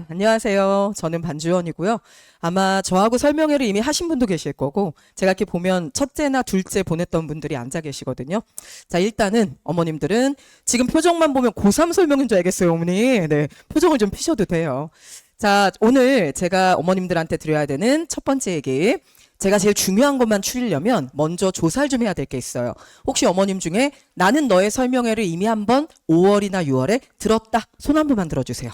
안녕하세요. 저는 반주원이고요. 아마 저하고 설명회를 이미 하신 분도 계실 거고, 제가 이렇게 보면 첫째나 둘째 보냈던 분들이 앉아 계시거든요. 자, 일단은 어머님들은 지금 표정만 보면 고3 설명인 줄 알겠어요, 어머니. 네, 표정을 좀 피셔도 돼요. 자, 오늘 제가 어머님들한테 드려야 되는 첫 번째 얘기. 제가 제일 중요한 것만 추리려면 먼저 조사를 좀 해야 될 게 있어요. 혹시 어머님 중에 나는 너의 설명회를 이미 한번 5월이나 6월에 들었다. 손 한 번만 들어주세요.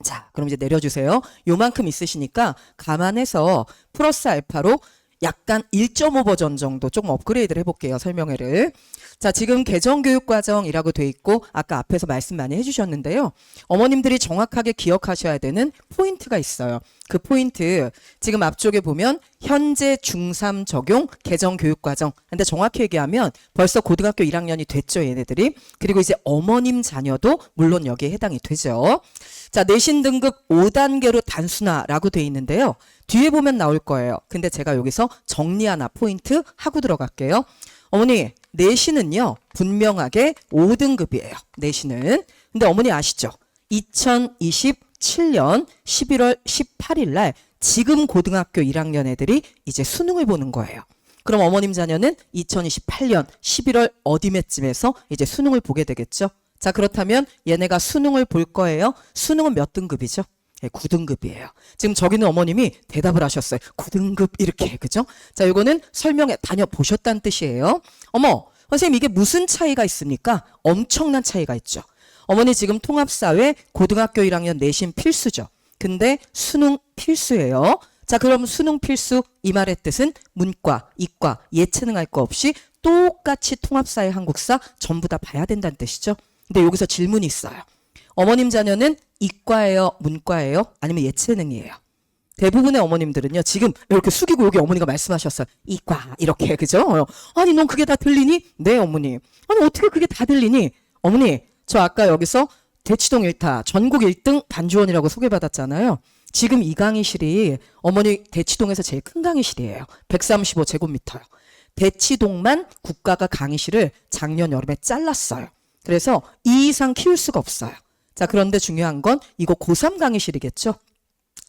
자, 그럼 이제 내려주세요. 요만큼 있으시니까 감안해서 플러스 알파로 약간 1.5 버전 정도 조금 업그레이드를 해볼게요. 설명회를. 자, 지금 개정교육과정이라고 돼 있고 아까 앞에서 말씀 많이 해주셨는데요. 어머님들이 정확하게 기억하셔야 되는 포인트가 있어요. 그 포인트 지금 앞쪽에 보면 현재 중3 적용 개정교육과정. 근데 정확히 얘기하면 벌써 고등학교 1학년이 됐죠, 얘네들이. 그리고 이제 어머님 자녀도 물론 여기에 해당이 되죠. 자, 내신 등급 5단계로 단순화라고 돼 있는데요. 뒤에 보면 나올 거예요. 근데 제가 여기서 정리 하나 포인트 하고 들어갈게요. 어머니, 내신은요, 분명하게 5등급이에요. 내신은. 근데 어머니 아시죠? 2027년 11월 18일 날 지금 고등학교 1학년 애들이 이제 수능을 보는 거예요. 그럼 어머님 자녀는 2028년 11월 어디매쯤에서 이제 수능을 보게 되겠죠? 자, 그렇다면 얘네가 수능을 볼 거예요. 수능은 몇 등급이죠? 네, 9등급이에요. 지금 저기는 어머님이 대답을 하셨어요. 9등급 이렇게, 그죠? 자, 이거는 설명에 다녀보셨다는 뜻이에요. 어머, 선생님 이게 무슨 차이가 있습니까? 엄청난 차이가 있죠. 어머니 지금 통합사회 고등학교 1학년 내신 필수죠. 근데 수능 필수예요. 자, 그럼 수능 필수 이 말의 뜻은 문과, 이과, 예체능 할 거 없이 똑같이 통합사회 한국사 전부 다 봐야 된다는 뜻이죠. 근데 여기서 질문이 있어요. 어머님 자녀는 이과예요? 문과예요? 아니면 예체능이에요? 대부분의 어머님들은요, 지금 이렇게 숙이고 여기 어머니가 말씀하셨어요. 이과, 이렇게, 그죠? 아니, 넌 그게 다 들리니? 네, 어머니. 아니, 어떻게 그게 다 들리니? 어머니, 저 아까 여기서 대치동 1타, 전국 1등 반주원이라고 소개받았잖아요. 지금 이 강의실이 어머니 대치동에서 제일 큰 강의실이에요. 135제곱미터요. 대치동만 국가가 강의실을 작년 여름에 잘랐어요. 그래서 이 이상 키울 수가 없어요. 자, 그런데 중요한 건 이거 고3 강의실이겠죠?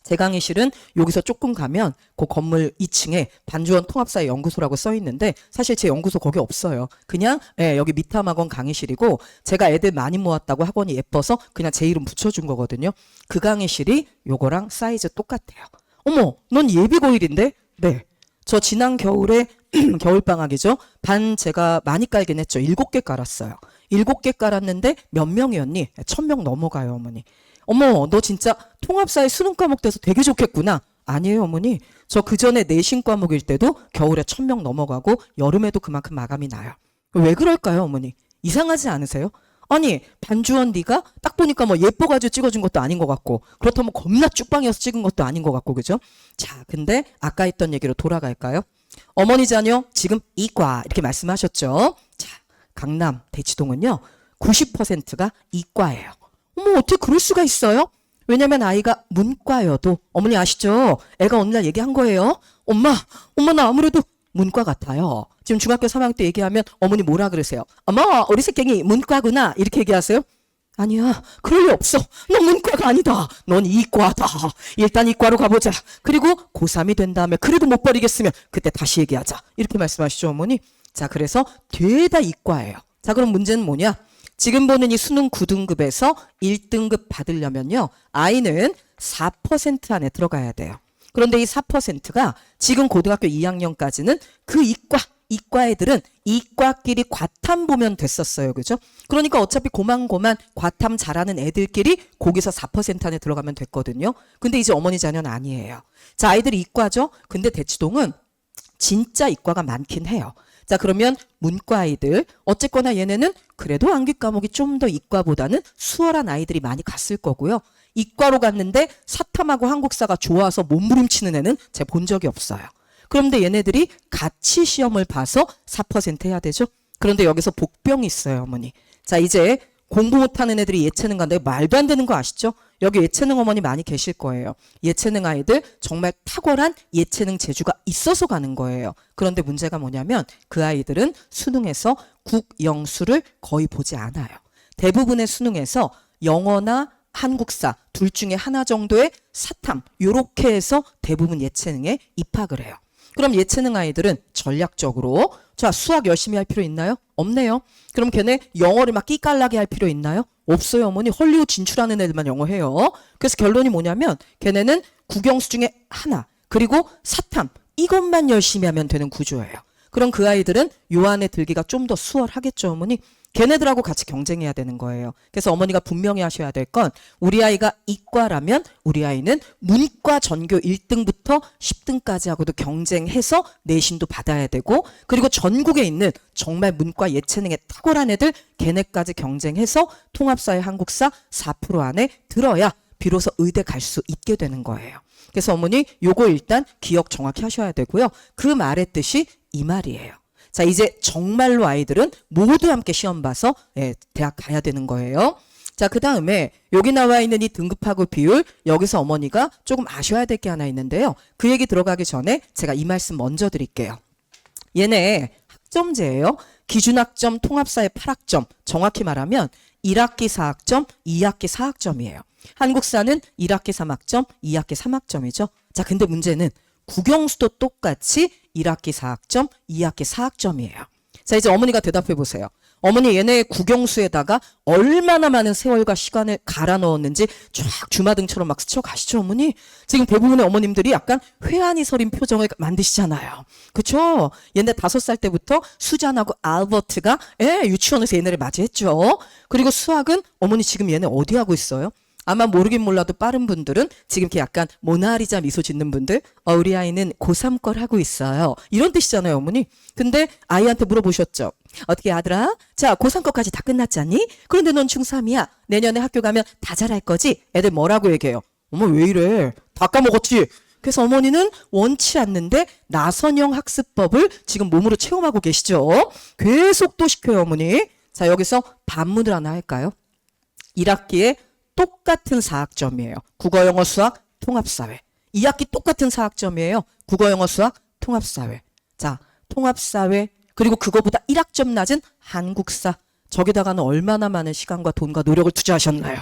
제 강의실은 여기서 조금 가면 그 건물 2층에 반주원 통합사회 연구소라고 써 있는데 사실 제 연구소 거기 없어요. 그냥 여기 미탐학원 강의실이고 제가 애들 많이 모았다고 학원이 예뻐서 그냥 제 이름 붙여준 거거든요. 그 강의실이 요거랑 사이즈 똑같아요. 어머, 넌 예비고1인데? 네. 저 지난 겨울에 겨울방학이죠. 반 제가 많이 깔긴 했죠. 7개 깔았어요. 7개 깔았는데 몇 명이었니? 1000명 넘어가요, 어머니. 어머, 너 진짜 통합사회 수능 과목 돼서 되게 좋겠구나. 아니에요, 어머니. 저 그전에 내신 과목일 때도 겨울에 1000명 넘어가고 여름에도 그만큼 마감이 나요. 왜 그럴까요, 어머니? 이상하지 않으세요? 아니, 반주원 네가 딱 보니까 뭐 예뻐가지고 찍어준 것도 아닌 것 같고 그렇다면 겁나 쭉방이어서 찍은 것도 아닌 것 같고, 그죠? 자, 근데 아까 했던 얘기로 돌아갈까요? 어머니 자녀 지금 이과 이렇게 말씀하셨죠? 자, 강남 대치동은요 90%가 이과예요. 어머, 어떻게 그럴 수가 있어요? 왜냐면 아이가 문과여도 어머니 아시죠? 애가 어느 날 얘기한 거예요. 엄마 나 아무래도 문과 같아요. 지금 중학교 3학년 때 얘기하면 어머니 뭐라 그러세요? 어머, 우리 새끼이 문과구나 이렇게 얘기하세요? 아니야, 그럴 리 없어. 넌 문과가 아니다. 넌 이과다. 일단 이과로 가보자. 그리고 고3이 된 다음에 그래도 못 버리겠으면 그때 다시 얘기하자. 이렇게 말씀하시죠, 어머니? 자, 그래서 죄다 이과예요. 자, 그럼 문제는 뭐냐? 지금 보는 이 수능 9등급에서 1등급 받으려면요. 아이는 4% 안에 들어가야 돼요. 그런데 이 4%가 지금 고등학교 2학년까지는 그 이과 애들은 이과끼리 과탐 보면 됐었어요. 그죠? 그러니까 어차피 고만고만 과탐 잘하는 애들끼리 거기서 4% 안에 들어가면 됐거든요. 근데 이제 어머니 자녀는 아니에요. 자, 아이들이 이과죠? 근데 대치동은 진짜 이과가 많긴 해요. 자, 그러면 문과 아이들 어쨌거나 얘네는 그래도 암기 과목이 좀 더 이과보다는 수월한 아이들이 많이 갔을 거고요. 이과로 갔는데 사탐하고 한국사가 좋아서 몸부림치는 애는 제가 본 적이 없어요. 그런데 얘네들이 같이 시험을 봐서 4% 해야 되죠. 그런데 여기서 복병이 있어요, 어머니. 자, 이제 공부 못하는 애들이 예체능 간다고 말도 안 되는 거 아시죠? 여기 예체능 어머니 많이 계실 거예요. 예체능 아이들 정말 탁월한 예체능 재주가 있어서 가는 거예요. 그런데 문제가 뭐냐면 그 아이들은 수능에서 국영수를 거의 보지 않아요. 대부분의 수능에서 영어나 한국사 둘 중에 하나 정도의 사탐 요렇게 해서 대부분 예체능에 입학을 해요. 그럼 예체능 아이들은 전략적으로 자 수학 열심히 할 필요 있나요? 없네요. 그럼 걔네 영어를 막 끼깔나게 할 필요 있나요? 없어요. 어머니 헐리우드 진출하는 애들만 영어 해요. 그래서 결론이 뭐냐면 걔네는 국영수 중에 하나 그리고 사탐 이것만 열심히 하면 되는 구조예요. 그럼 그 아이들은 요 안에 들기가 좀 더 수월하겠죠. 어머니. 걔네들하고 같이 경쟁해야 되는 거예요. 그래서 어머니가 분명히 하셔야 될 건 우리 아이가 이과라면 우리 아이는 문과 전교 1등부터 10등까지 하고도 경쟁해서 내신도 받아야 되고 그리고 전국에 있는 정말 문과 예체능에 탁월한 애들 걔네까지 경쟁해서 통합사회 한국사 4% 안에 들어야 비로소 의대 갈 수 있게 되는 거예요. 그래서 어머니 요거 일단 기억 정확히 하셔야 되고요. 그 말의 뜻이 이 말이에요. 자, 이제 정말로 아이들은 모두 함께 시험 봐서 대학 가야 되는 거예요. 자, 그 다음에 여기 나와 있는 이 등급하고 비율 여기서 어머니가 조금 아셔야 될 게 하나 있는데요. 그 얘기 들어가기 전에 제가 이 말씀 먼저 드릴게요. 얘네 학점제예요. 기준학점 통합사의 8학점 정확히 말하면 1학기 4학점 2학기 4학점이에요. 한국사는 1학기 3학점 2학기 3학점이죠. 자, 근데 문제는 국영수도 똑같이 1학기 4학점, 2학기 4학점이에요. 자, 이제 어머니가 대답해 보세요. 어머니 얘네 국영수에다가 얼마나 많은 세월과 시간을 갈아 넣었는지 쫙 주마등처럼 막 스쳐가시죠, 어머니? 지금 대부분의 어머님들이 약간 회한이 서린 표정을 만드시잖아요. 그쵸? 얘네 5살 때부터 수잔하고 알버트가 유치원에서 얘네를 맞이했죠. 그리고 수학은 어머니 지금 얘네 어디 하고 있어요? 아마 모르긴 몰라도 빠른 분들은 지금 이렇게 약간 모나리자 미소 짓는 분들 우리 아이는 고3 걸 하고 있어요. 이런 뜻이잖아요, 어머니. 근데 아이한테 물어보셨죠. 어떻게 아들아? 자, 고3 거까지 다 끝났지 않니? 그런데 넌 중3이야. 내년에 학교 가면 다 잘할 거지? 애들 뭐라고 얘기해요? 어머 왜 이래? 다 까먹었지? 그래서 어머니는 원치 않는데 나선형 학습법을 지금 몸으로 체험하고 계시죠. 계속 또 시켜요, 어머니. 자, 여기서 반문을 하나 할까요? 1학기에 똑같은 4학점이에요. 국어, 영어, 수학, 통합사회. 2학기 똑같은 4학점이에요. 국어, 영어, 수학, 통합사회. 자, 통합사회 그리고 그거보다 1학점 낮은 한국사. 저기다가는 얼마나 많은 시간과 돈과 노력을 투자하셨나요?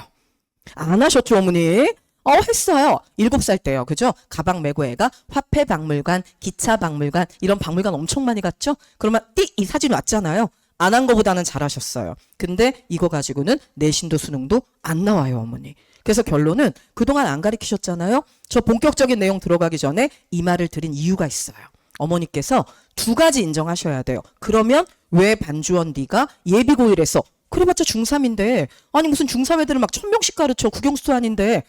안 하셨죠, 어머니? 했어요. 7살 때요. 그죠? 가방 메고 애가 화폐박물관, 기차박물관 이런 박물관 엄청 많이 갔죠? 그러면 이 사진 왔잖아요. 안 한 거보다는 잘하셨어요. 근데 이거 가지고는 내신도 수능도 안 나와요, 어머니. 그래서 결론은 그동안 안 가르치셨잖아요. 저 본격적인 내용 들어가기 전에 이 말을 드린 이유가 있어요. 어머니께서 2가지 인정하셔야 돼요. 그러면 왜 반주원 네가 예비고1에서 그래봤자 중3인데 아니 무슨 중3 애들을 막 1000명씩 가르쳐 국영수도 아닌데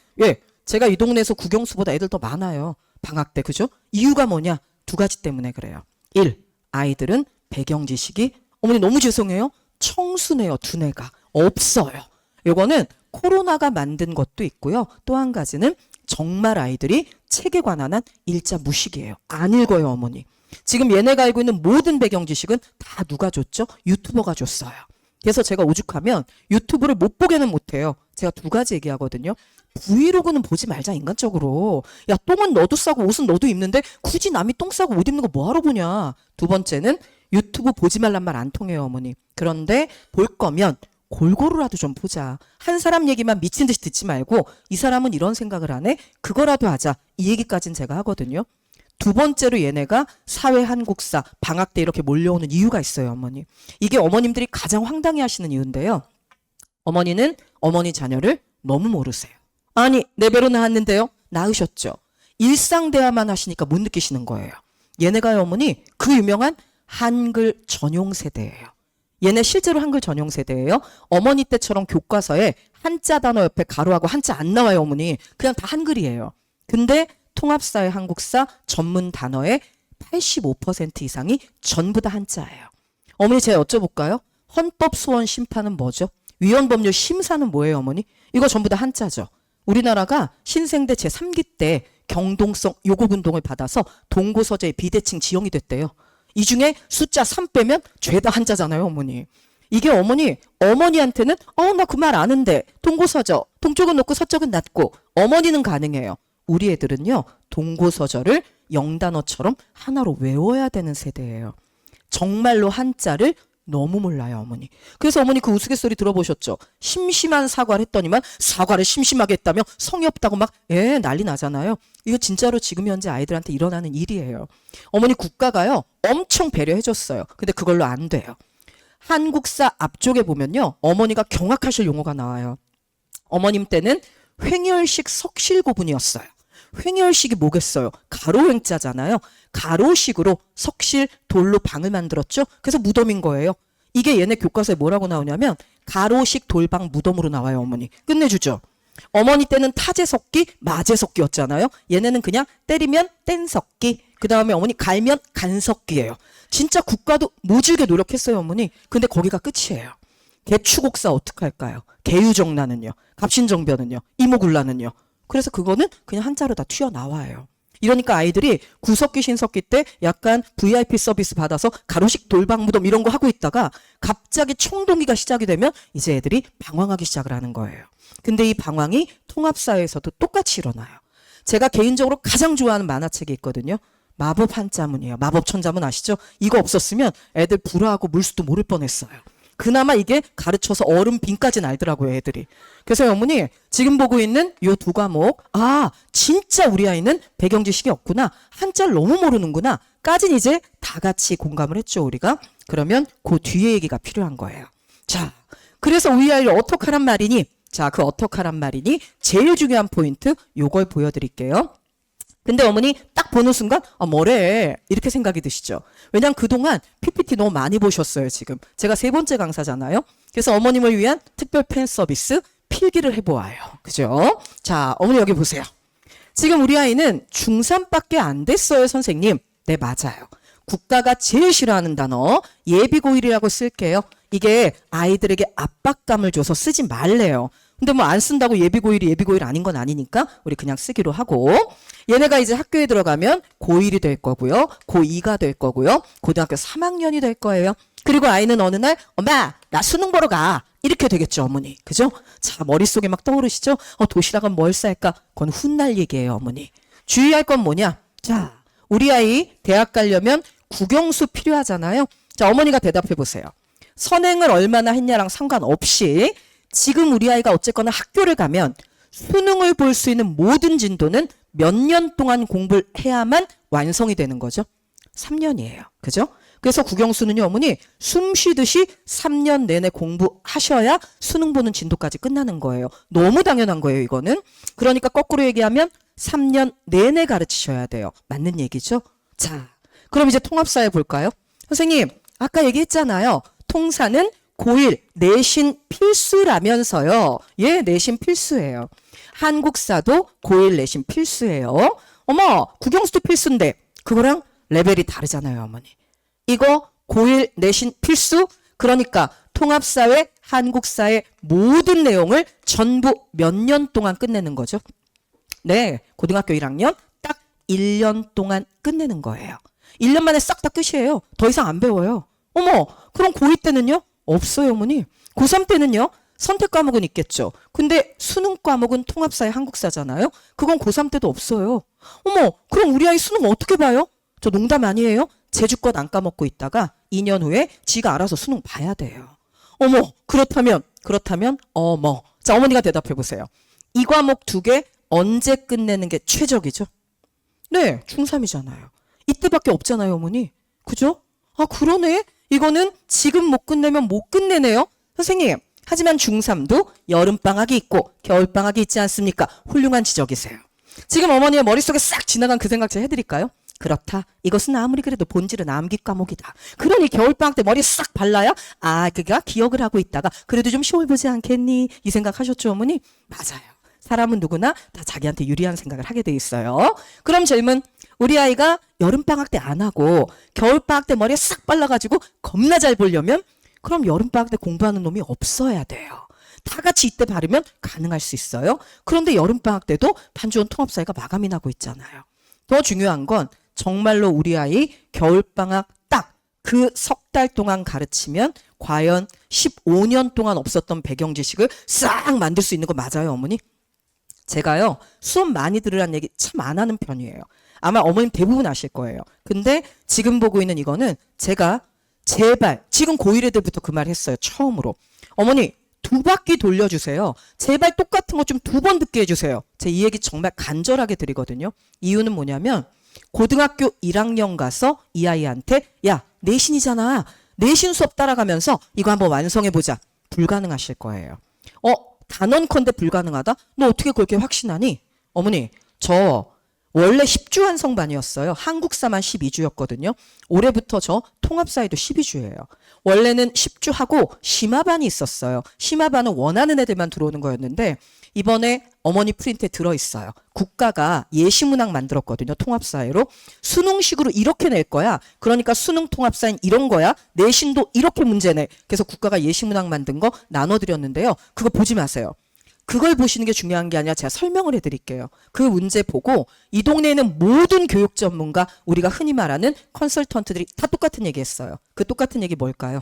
제가 이 동네에서 국영수보다 애들 더 많아요. 방학 때 그죠? 이유가 뭐냐? 2가지 때문에 그래요. 1. 아이들은 배경 지식이 어머니 너무 죄송해요. 청순해요. 두뇌가. 없어요. 요거는 코로나가 만든 것도 있고요. 또 한 가지는 정말 아이들이 책에 관한 한 일자 무식이에요. 안 읽어요, 어머니. 지금 얘네가 알고 있는 모든 배경 지식은 다 누가 줬죠? 유튜버가 줬어요. 그래서 제가 오죽하면 유튜브를 못 보게는 못해요. 제가 2가지 얘기하거든요. 브이로그는 보지 말자 인간적으로. 야, 똥은 너도 싸고 옷은 너도 입는데 굳이 남이 똥 싸고 옷 입는 거 뭐하러 보냐. 2번째는 유튜브 보지 말란 말 안 통해요, 어머니. 그런데 볼 거면 골고루라도 좀 보자. 한 사람 얘기만 미친 듯이 듣지 말고 이 사람은 이런 생각을 안 해? 그거라도 하자. 이 얘기까지는 제가 하거든요. 2번째로 얘네가 사회 한국사 방학 때 이렇게 몰려오는 이유가 있어요, 어머니. 이게 어머님들이 가장 황당해 하시는 이유인데요. 어머니는 어머니 자녀를 너무 모르세요. 아니, 내 배로 낳았는데요. 낳으셨죠. 일상 대화만 하시니까 못 느끼시는 거예요. 얘네가요, 어머니, 그 유명한 한글 전용 세대예요. 얘네 실제로 한글 전용 세대예요. 어머니 때처럼 교과서에 한자 단어 옆에 가로하고 한자 안 나와요, 어머니. 그냥 다 한글이에요. 근데 통합사회 한국사 전문 단어의 85% 이상이 전부 다 한자예요. 어머니 제가 여쭤볼까요? 헌법소원 심판은 뭐죠? 위헌법률 심사는 뭐예요, 어머니? 이거 전부 다 한자죠. 우리나라가 신생대 제3기 때 경동성 요구운동을 받아서 동고서재의 비대칭 지형이 됐대요. 이 중에 숫자 3 빼면 죄다 한자잖아요, 어머니. 이게 어머니한테는 나 그 말 아는데 동고서저 동쪽은 높고 서쪽은 낮고 어머니는 가능해요. 우리 애들은요 동고서저를 영단어처럼 하나로 외워야 되는 세대예요. 정말로 한자를 너무 몰라요, 어머니. 그래서 어머니 그 우스갯소리 들어보셨죠? 심심한 사과를 했더니만 사과를 심심하게 했다며 성의 없다고 막 난리 나잖아요. 이거 진짜로 지금 현재 아이들한테 일어나는 일이에요. 어머니 국가가요 엄청 배려해줬어요. 근데 그걸로 안 돼요. 한국사 앞쪽에 보면요 어머니가 경악하실 용어가 나와요. 어머님 때는 횡혈식 석실고분이었어요. 횡혈식이 뭐겠어요? 가로횡자잖아요. 가로식으로 석실 돌로 방을 만들었죠. 그래서 무덤인 거예요. 이게 얘네 교과서에 뭐라고 나오냐면 가로식 돌방 무덤으로 나와요. 어머니 끝내주죠. 어머니 때는 타제석기 마제석기였잖아요. 얘네는 그냥 때리면 뗀석기, 그 다음에 어머니 갈면 간석기예요. 진짜 국가도 모질게 노력했어요. 어머니. 근데 거기가 끝이에요. 개추곡사 어떡할까요? 개유정란은요, 갑신정변은요, 이모굴란은요. 그래서 그거는 그냥 한자로 다 튀어나와요. 이러니까 아이들이 구석기 신석기 때 약간 VIP 서비스 받아서 가로식 돌방무덤 이런 거 하고 있다가 갑자기 총동기가 시작이 되면 이제 애들이 방황하기 시작을 하는 거예요. 근데 이 방황이 통합사회에서도 똑같이 일어나요. 제가 개인적으로 가장 좋아하는 만화책이 있거든요. 마법 한자문이에요. 마법 천자문 아시죠? 이거 없었으면 애들 불화하고 물수도 모를 뻔했어요. 그나마 이게 가르쳐서 얼음 빈까지는 알더라고요, 애들이. 그래서 어머니 지금 보고 있는 요 두 과목, 진짜 우리 아이는 배경지식이 없구나, 한자를 너무 모르는구나 까진 이제 다 같이 공감을 했죠, 우리가. 그러면 그 뒤에 얘기가 필요한 거예요. 자, 그래서 우리 아이를 어떡하란 말이니? 자, 그 어떡하란 말이니? 제일 중요한 포인트 요걸 보여드릴게요. 근데 어머니 딱 보는 순간 뭐래 이렇게 생각이 드시죠. 왜냐면 그동안 PPT 너무 많이 보셨어요. 지금 제가 3번째 강사잖아요. 그래서 어머님을 위한 특별 팬 서비스 필기를 해보아요. 그죠? 자, 어머니 여기 보세요. 지금 우리 아이는 중3밖에 안 됐어요, 선생님. 네, 맞아요. 국가가 제일 싫어하는 단어 예비고1이라고 쓸게요. 이게 아이들에게 압박감을 줘서 쓰지 말래요. 근데 뭐 안 쓴다고 예비고1이 예비고1 아닌 건 아니니까 우리 그냥 쓰기로 하고, 얘네가 이제 학교에 들어가면 고1이 될 거고요, 고2가 될 거고요, 고등학교 3학년이 될 거예요. 그리고 아이는 어느 날 엄마 나 수능 보러 가 이렇게 되겠죠, 어머니. 그죠? 자, 머릿속에 막 떠오르시죠? 도시락은 뭘 쌀까? 그건 훗날 얘기예요, 어머니. 주의할 건 뭐냐? 자, 우리 아이 대학 가려면 국영수 필요하잖아요. 자, 어머니가 대답해 보세요. 선행을 얼마나 했냐랑 상관없이 지금 우리 아이가 어쨌거나 학교를 가면 수능을 볼 수 있는 모든 진도는 몇 년 동안 공부를 해야만 완성이 되는 거죠? 3년이에요. 그죠? 그래서 국영수는요, 어머니 숨 쉬듯이 3년 내내 공부하셔야 수능 보는 진도까지 끝나는 거예요. 너무 당연한 거예요, 이거는. 그러니까 거꾸로 얘기하면 3년 내내 가르치셔야 돼요. 맞는 얘기죠? 자, 그럼 이제 통합사회 볼까요? 선생님, 아까 얘기했잖아요. 통사는 고1 내신 필수라면서요. 예, 내신 필수예요. 한국사도 고1 내신 필수예요. 어머, 국영수도 필수인데 그거랑 레벨이 다르잖아요, 어머니. 이거 고1 내신 필수? 그러니까 통합사회, 한국사의 모든 내용을 전부 몇 년 동안 끝내는 거죠? 네, 고등학교 1학년 딱 1년 동안 끝내는 거예요. 1년 만에 싹 다 끝이에요. 더 이상 안 배워요. 어머, 그럼 고2 때는요? 없어요, 어머니. 고3 때는요? 선택 과목은 있겠죠. 근데 수능 과목은 통합사회 한국사잖아요. 그건 고3 때도 없어요. 어머, 그럼 우리 아이 수능 어떻게 봐요? 저 농담 아니에요? 제주껏 안 까먹고 있다가 2년 후에 지가 알아서 수능 봐야 돼요. 어머, 그렇다면 어머. 자, 어머니가 대답해 보세요. 이 과목 2개 언제 끝내는 게 최적이죠? 네, 중3이잖아요. 이때밖에 없잖아요, 어머니. 그죠? 그러네. 이거는 지금 못 끝내면 못 끝내네요. 선생님, 하지만 중3도 여름방학이 있고 겨울방학이 있지 않습니까? 훌륭한 지적이세요. 지금 어머니의 머릿속에 싹 지나간 그 생각 제가 해드릴까요? 그렇다. 이것은 아무리 그래도 본질은 암기 과목이다. 그러니 겨울방학 때 머리 싹 발라야 그가 기억을 하고 있다가 그래도 좀 시험을 보지 않겠니? 이 생각 하셨죠, 어머니? 맞아요. 사람은 누구나 다 자기한테 유리한 생각을 하게 돼 있어요. 그럼 질문. 우리 아이가 여름방학 때 안 하고 겨울방학 때 머리에 싹 발라가지고 겁나 잘 보려면 그럼 여름방학 때 공부하는 놈이 없어야 돼요. 다 같이 이때 바르면 가능할 수 있어요. 그런데 여름방학 때도 반주원 통합사회가 마감이 나고 있잖아요. 더 중요한 건 정말로 우리 아이 겨울방학 딱 그 석 달 동안 가르치면 과연 15년 동안 없었던 배경 지식을 싹 만들 수 있는 거 맞아요, 어머니? 제가요, 수업 많이 들으라는 얘기 참 안 하는 편이에요. 아마 어머님 대부분 아실 거예요. 근데 지금 보고 있는 이거는 제가 제발 지금 고1 애들부터 그 말 했어요. 처음으로. 어머니 2바퀴 돌려주세요. 제발 똑같은 거 좀 2번 듣게 해주세요. 제 이 얘기 정말 간절하게 드리거든요. 이유는 뭐냐면 고등학교 1학년 가서 이 아이한테 야 내신이잖아. 내신 수업 따라가면서 이거 한번 완성해보자. 불가능하실 거예요. 단언컨대 불가능하다? 너 어떻게 그렇게 확신하니? 어머니 저 원래 10주 완성반이었어요. 한국사만 12주였거든요. 올해부터 저 통합사회도 12주예요. 원래는 10주 하고 심화반이 있었어요. 심화반은 원하는 애들만 들어오는 거였는데 이번에 어머니 프린트에 들어있어요. 국가가 예시문항 만들었거든요. 통합사회로. 수능식으로 이렇게 낼 거야. 그러니까 수능 통합사회는 이런 거야. 내신도 이렇게 문제 내. 그래서 국가가 예시문항 만든 거 나눠드렸는데요. 그거 보지 마세요. 그걸 보시는 게 중요한 게 아니라 제가 설명을 해드릴게요. 그 문제 보고 이 동네에는 모든 교육 전문가, 우리가 흔히 말하는 컨설턴트들이 다 똑같은 얘기 했어요. 그 똑같은 얘기 뭘까요?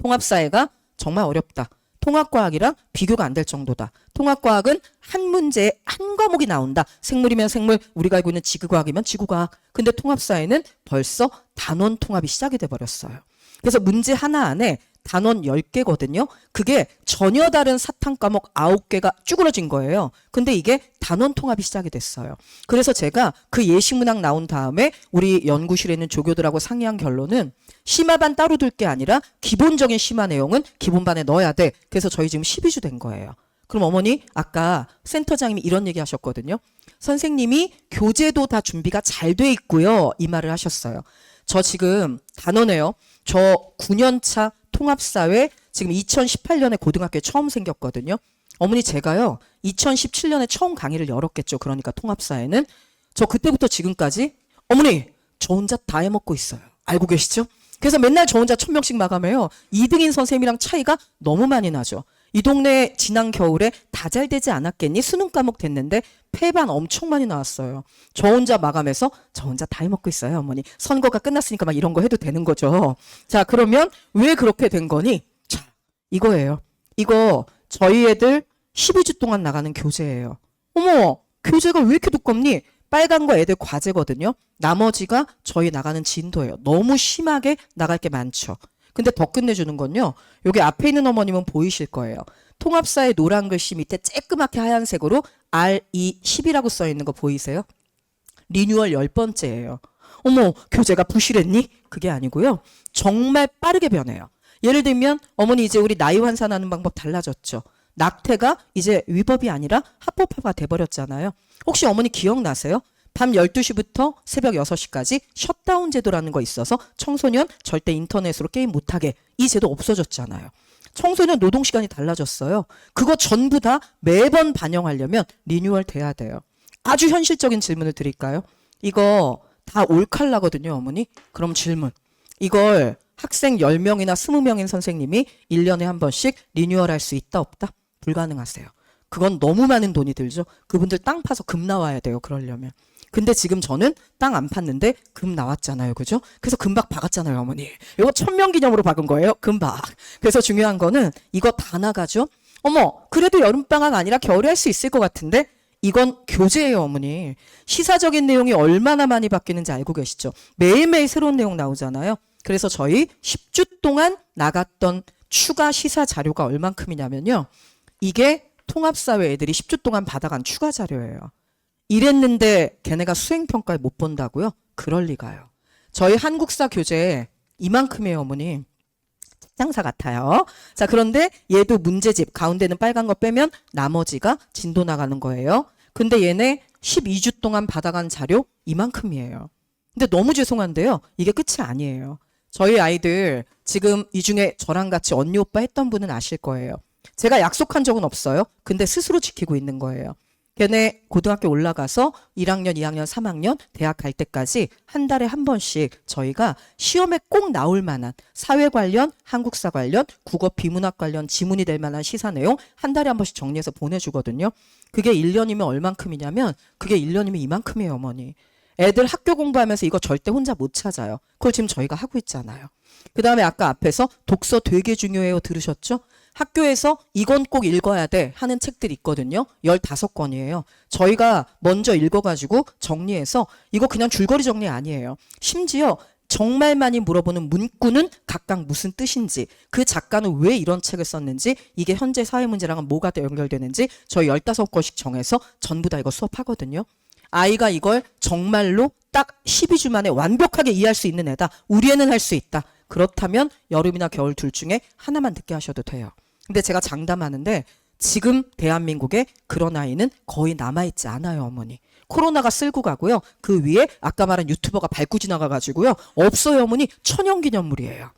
통합사회가 정말 어렵다. 통합과학이랑 비교가 안 될 정도다. 통합과학은 한 문제에 한 과목이 나온다. 생물이면 생물, 우리가 알고 있는 지구과학이면 지구과학. 근데 통합사회는 벌써 단원 통합이 시작이 돼버렸어요. 그래서 문제 하나 안에 단원 10개거든요. 그게 전혀 다른 사탕 과목 9개가 쭈그러진 거예요. 근데 이게 단원 통합이 시작이 됐어요. 그래서 제가 그 예시문항 나온 다음에 우리 연구실에 있는 조교들하고 상의한 결론은 심화반 따로 둘 게 아니라 기본적인 심화 내용은 기본반에 넣어야 돼. 그래서 저희 지금 12주 된 거예요. 그럼 어머니 아까 센터장님이 이런 얘기 하셨거든요. 선생님이 교재도 다 준비가 잘 돼 있고요. 이 말을 하셨어요. 저 지금 단원해요. 저 9년차 통합사회 지금 2018년에 고등학교에 처음 생겼거든요. 어머니 제가요 2017년에 처음 강의를 열었겠죠. 그러니까 통합사회는 저 그때부터 지금까지 어머니 저 혼자 다 해먹고 있어요. 알고 계시죠? 그래서 맨날 저 혼자 1000명씩 마감해요. 2등인 선생님이랑 차이가 너무 많이 나죠. 이 동네 지난 겨울에 다 잘 되지 않았겠니? 수능 과목 됐는데 패반 엄청 많이 나왔어요. 저 혼자 마감해서 저 혼자 다 해먹고 있어요, 어머니. 선거가 끝났으니까 막 이런 거 해도 되는 거죠. 자, 그러면 왜 그렇게 된 거니? 자, 이거예요. 이거 저희 애들 12주 동안 나가는 교재예요. 어머, 교재가 왜 이렇게 두껍니? 빨간 거 애들 과제거든요. 나머지가 저희 나가는 진도예요. 너무 심하게 나갈 게 많죠. 근데 더 끝내주는 건요. 여기 앞에 있는 어머님은 보이실 거예요. 통합사의 노란 글씨 밑에 쬐끄맣게 하얀색으로 RE10이라고 써있는 거 보이세요? 리뉴얼 10번째예요. 어머, 교재가 부실했니? 그게 아니고요. 정말 빠르게 변해요. 예를 들면 어머니 이제 우리 나이 환산하는 방법 달라졌죠. 낙태가 이제 위법이 아니라 합법화가 돼버렸잖아요. 혹시 어머니 기억나세요? 밤 12시부터 새벽 6시까지 셧다운 제도라는 거 있어서 청소년 절대 인터넷으로 게임 못하게, 이 제도 없어졌잖아요. 청소년 노동시간이 달라졌어요. 그거 전부 다 매번 반영하려면 리뉴얼 돼야 돼요. 아주 현실적인 질문을 드릴까요? 이거 다 올칼라거든요, 어머니. 그럼 질문. 이걸 학생 10명이나 20명인 선생님이 1년에 한 번씩 리뉴얼할 수 있다, 없다? 불가능하세요. 그건 너무 많은 돈이 들죠. 그분들 땅 파서 금 나와야 돼요, 그러려면. 근데 지금 저는 땅 안 팠는데 금 나왔잖아요. 그죠? 그래서 금박 박았잖아요, 어머니. 이거 1000명 기념으로 박은 거예요, 금박. 그래서 중요한 거는 이거 다 나가죠. 어머, 그래도 여름방학 아니라 겨울에 할 수 있을 것 같은데 이건 교재예요, 어머니. 시사적인 내용이 얼마나 많이 바뀌는지 알고 계시죠? 매일매일 새로운 내용 나오잖아요. 그래서 저희 10주 동안 나갔던 추가 시사 자료가 얼만큼이냐면요. 이게 통합사회 애들이 10주 동안 받아간 추가 자료예요. 이랬는데 걔네가 수행평가를 못 본다고요? 그럴 리가요. 저희 한국사 교재에 이만큼이에요, 어머니. 책장사 같아요. 자, 그런데 얘도 문제집, 가운데는 빨간 거 빼면 나머지가 진도 나가는 거예요. 근데 얘네 12주 동안 받아간 자료 이만큼이에요. 근데 너무 죄송한데요. 이게 끝이 아니에요. 저희 아이들 지금 이 중에 저랑 같이 언니 오빠 했던 분은 아실 거예요. 제가 약속한 적은 없어요. 근데 스스로 지키고 있는 거예요. 걔네 고등학교 올라가서 1학년, 2학년, 3학년, 대학 갈 때까지 한 달에 한 번씩 저희가 시험에 꼭 나올 만한 사회 관련, 한국사 관련, 국어 비문학 관련 지문이 될 만한 시사 내용 한 달에 한 번씩 정리해서 보내주거든요. 그게 1년이면 얼만큼이냐면 그게 1년이면 이만큼이에요, 어머니. 애들 학교 공부하면서 이거 절대 혼자 못 찾아요. 그걸 지금 저희가 하고 있잖아요. 그 다음에 아까 앞에서 독서 되게 중요해요 들으셨죠? 학교에서 이건 꼭 읽어야 돼 하는 책들이 있거든요. 15권이에요. 저희가 먼저 읽어가지고 정리해서 이거 그냥 줄거리 정리 아니에요. 심지어 정말 많이 물어보는 문구는 각각 무슨 뜻인지, 그 작가는 왜 이런 책을 썼는지, 이게 현재 사회 문제랑은 뭐가 연결되는지 저희 15권씩 정해서 전부 다 이거 수업하거든요. 아이가 이걸 정말로 딱 12주 만에 완벽하게 이해할 수 있는 애다. 우리 애는 할 수 있다. 그렇다면 여름이나 겨울 둘 중에 하나만 듣게 하셔도 돼요. 근데 제가 장담하는데 지금 대한민국에 그런 아이는 거의 남아있지 않아요, 어머니. 코로나가 쓸고 가고요. 그 위에 아까 말한 유튜버가 밟고 지나가가지고요. 없어요, 어머니. 천연기념물이에요.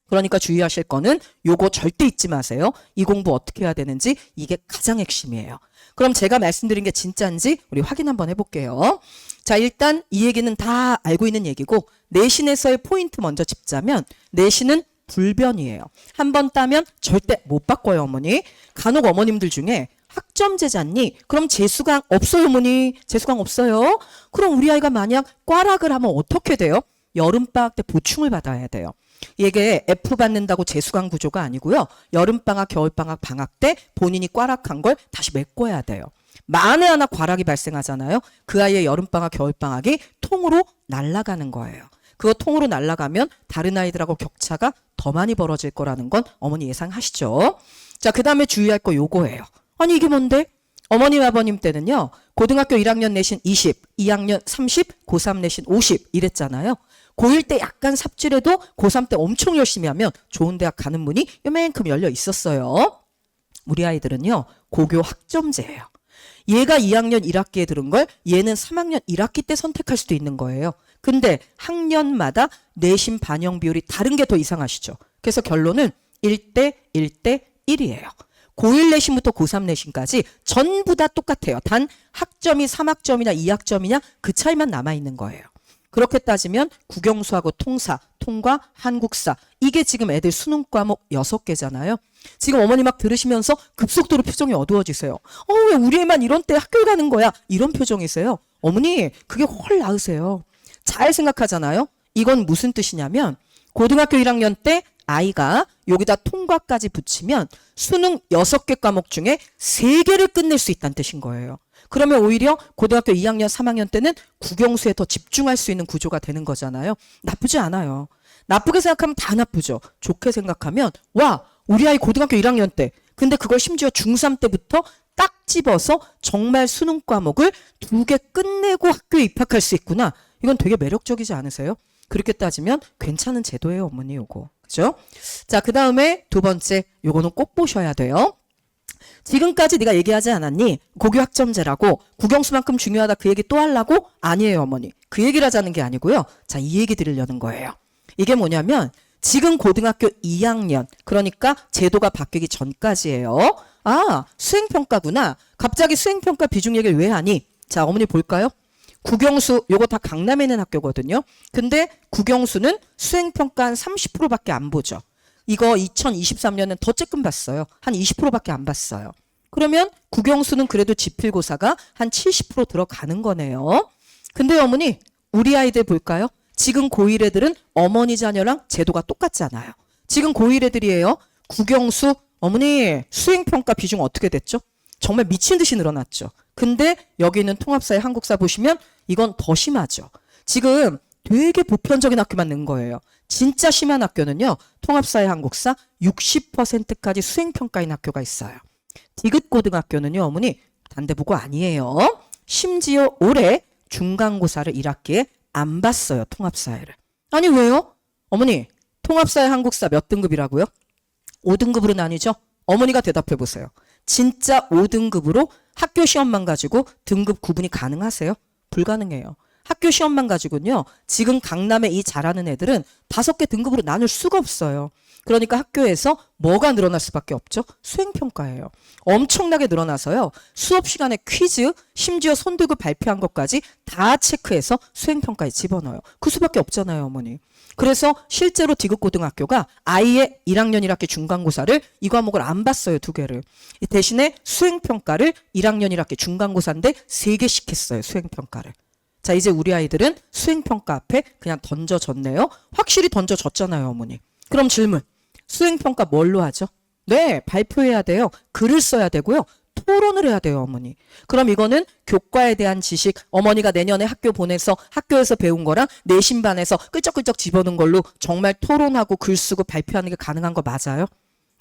그러니까 주의하실 거는 요거 절대 잊지 마세요. 이 공부 어떻게 해야 되는지 이게 가장 핵심이에요. 그럼 제가 말씀드린 게 진짜인지 우리 확인 한번 해볼게요. 자, 일단 이 얘기는 다 알고 있는 얘기고 내신에서의 포인트 먼저 짚자면 내신은 불변이에요. 한 번 따면 절대 못 바꿔요, 어머니. 간혹 어머님들 중에 학점 제자니? 그럼 재수강 없어요, 어머니. 재수강 없어요. 그럼 우리 아이가 만약 꽈락을 하면 어떻게 돼요? 여름방학 때 보충을 받아야 돼요. 이게 F 받는다고 재수강 구조가 아니고요. 여름방학, 겨울방학, 방학 때 본인이 꽈락한 걸 다시 메꿔야 돼요. 만에 하나 꽈락이 발생하잖아요. 그 아이의 여름방학, 겨울방학이 통으로 날아가는 거예요. 그거 통으로 날아가면 다른 아이들하고 격차가 더 많이 벌어질 거라는 건 어머니 예상하시죠? 자, 그 다음에 주의할 거 요거예요. 아니 이게 뭔데? 어머님 아버님 때는요. 고등학교 1학년 내신 20, 2학년 30, 고3 내신 50 이랬잖아요. 고1 때 약간 삽질해도 고3 때 엄청 열심히 하면 좋은 대학 가는 문이 요만큼 열려 있었어요. 우리 아이들은요. 고교 학점제예요. 얘가 2학년 1학기에 들은 걸 얘는 3학년 1학기 때 선택할 수도 있는 거예요. 근데 학년마다 내신 반영 비율이 다른 게 더 이상하시죠. 그래서 결론은 1대 1대 1이에요. 고1 내신부터 고3 내신까지 전부 다 똑같아요. 단 학점이 3학점이냐 2학점이냐 그 차이만 남아있는 거예요. 그렇게 따지면 국영수하고 통사, 통과, 한국사 이게 지금 애들 수능 과목 6개잖아요. 지금 어머니 막 들으시면서 급속도로 표정이 어두워지세요. 왜 우리 애만 이런 때 학교 가는 거야? 이런 표정이세요. 어머니 그게 훨 나으세요. 잘 생각하잖아요. 이건 무슨 뜻이냐면 고등학교 1학년 때 아이가 여기다 통과까지 붙이면 수능 6개 과목 중에 3개를 끝낼 수 있다는 뜻인 거예요. 그러면 오히려 고등학교 2학년, 3학년 때는 국영수에 더 집중할 수 있는 구조가 되는 거잖아요. 나쁘지 않아요. 나쁘게 생각하면 다 나쁘죠. 좋게 생각하면 와 우리 아이 고등학교 1학년 때 근데 그걸 심지어 중3 때부터 딱 집어서 정말 수능 과목을 2개 끝내고 학교에 입학할 수 있구나. 이건 되게 매력적이지 않으세요? 그렇게 따지면 괜찮은 제도예요, 어머니 요거. 그죠? 자, 그 다음에 두 번째, 요거는 꼭 보셔야 돼요. 지금까지 네가 얘기하지 않았니? 고교 학점제라고 국영수만큼 중요하다 그 얘기 또 하려고? 아니에요, 어머니. 그 얘기를 하자는 게 아니고요. 자, 이 얘기 드리려는 거예요. 이게 뭐냐면 지금 고등학교 2학년, 그러니까 제도가 바뀌기 전까지예요. 아, 수행평가구나. 갑자기 수행평가 비중 얘기를 왜 하니? 자, 어머니 볼까요? 국영수 요거 다 강남에 있는 학교거든요. 근데 국영수는 수행평가 한 30%밖에 안 보죠. 이거 2023년은 더 쬐끔 봤어요. 한 20%밖에 안 봤어요. 그러면 국영수는 그래도 지필고사가 한 70% 들어가는 거네요. 근데 어머니 우리 아이들 볼까요? 지금 고1 애들은 어머니 자녀랑 제도가 똑같잖아요. 지금 고1 애들이에요. 국영수 어머니 수행평가 비중 어떻게 됐죠? 정말 미친 듯이 늘어났죠. 근데 여기 있는 통합사회 한국사 보시면 이건 더 심하죠. 지금 되게 보편적인 학교만 넣은 거예요. 진짜 심한 학교는요. 통합사회 한국사 60%까지 수행평가인 학교가 있어요. 디귿고등학교는요. 어머니 단대보고 아니에요. 심지어 올해 중간고사를 1학기에 안 봤어요. 통합사회를. 아니 왜요? 어머니 통합사회 한국사 몇 등급이라고요? 5등급으로 나뉘죠? 어머니가 대답해 보세요. 진짜 5등급으로 학교 시험만 가지고 등급 구분이 가능하세요? 불가능해요. 학교 시험만 가지고는요. 지금 강남에 이 잘하는 애들은 5개 등급으로 나눌 수가 없어요. 그러니까 학교에서 뭐가 늘어날 수밖에 없죠? 수행평가예요. 엄청나게 늘어나서요. 수업 시간에 퀴즈, 심지어 손들고 발표한 것까지 다 체크해서 수행평가에 집어넣어요. 그 수밖에 없잖아요, 어머니. 그래서 실제로 디귿고등학교가 아이의 1학년 1학기 중간고사를 이 과목을 안 봤어요, 2개를. 대신에 수행평가를 1학년 1학기 중간고사인데 3개씩 했어요, 수행평가를. 자, 이제 우리 아이들은 수행평가 앞에 그냥 던져졌네요. 확실히 던져졌잖아요, 어머니. 그럼 질문. 수행평가 뭘로 하죠? 네, 발표해야 돼요. 글을 써야 되고요. 토론을 해야 돼요, 어머니. 그럼 이거는 교과에 대한 지식, 어머니가 내년에 학교 보내서 학교에서 배운 거랑 내신반에서 끌적끌적 집어넣은 걸로 정말 토론하고 글 쓰고 발표하는 게 가능한 거 맞아요?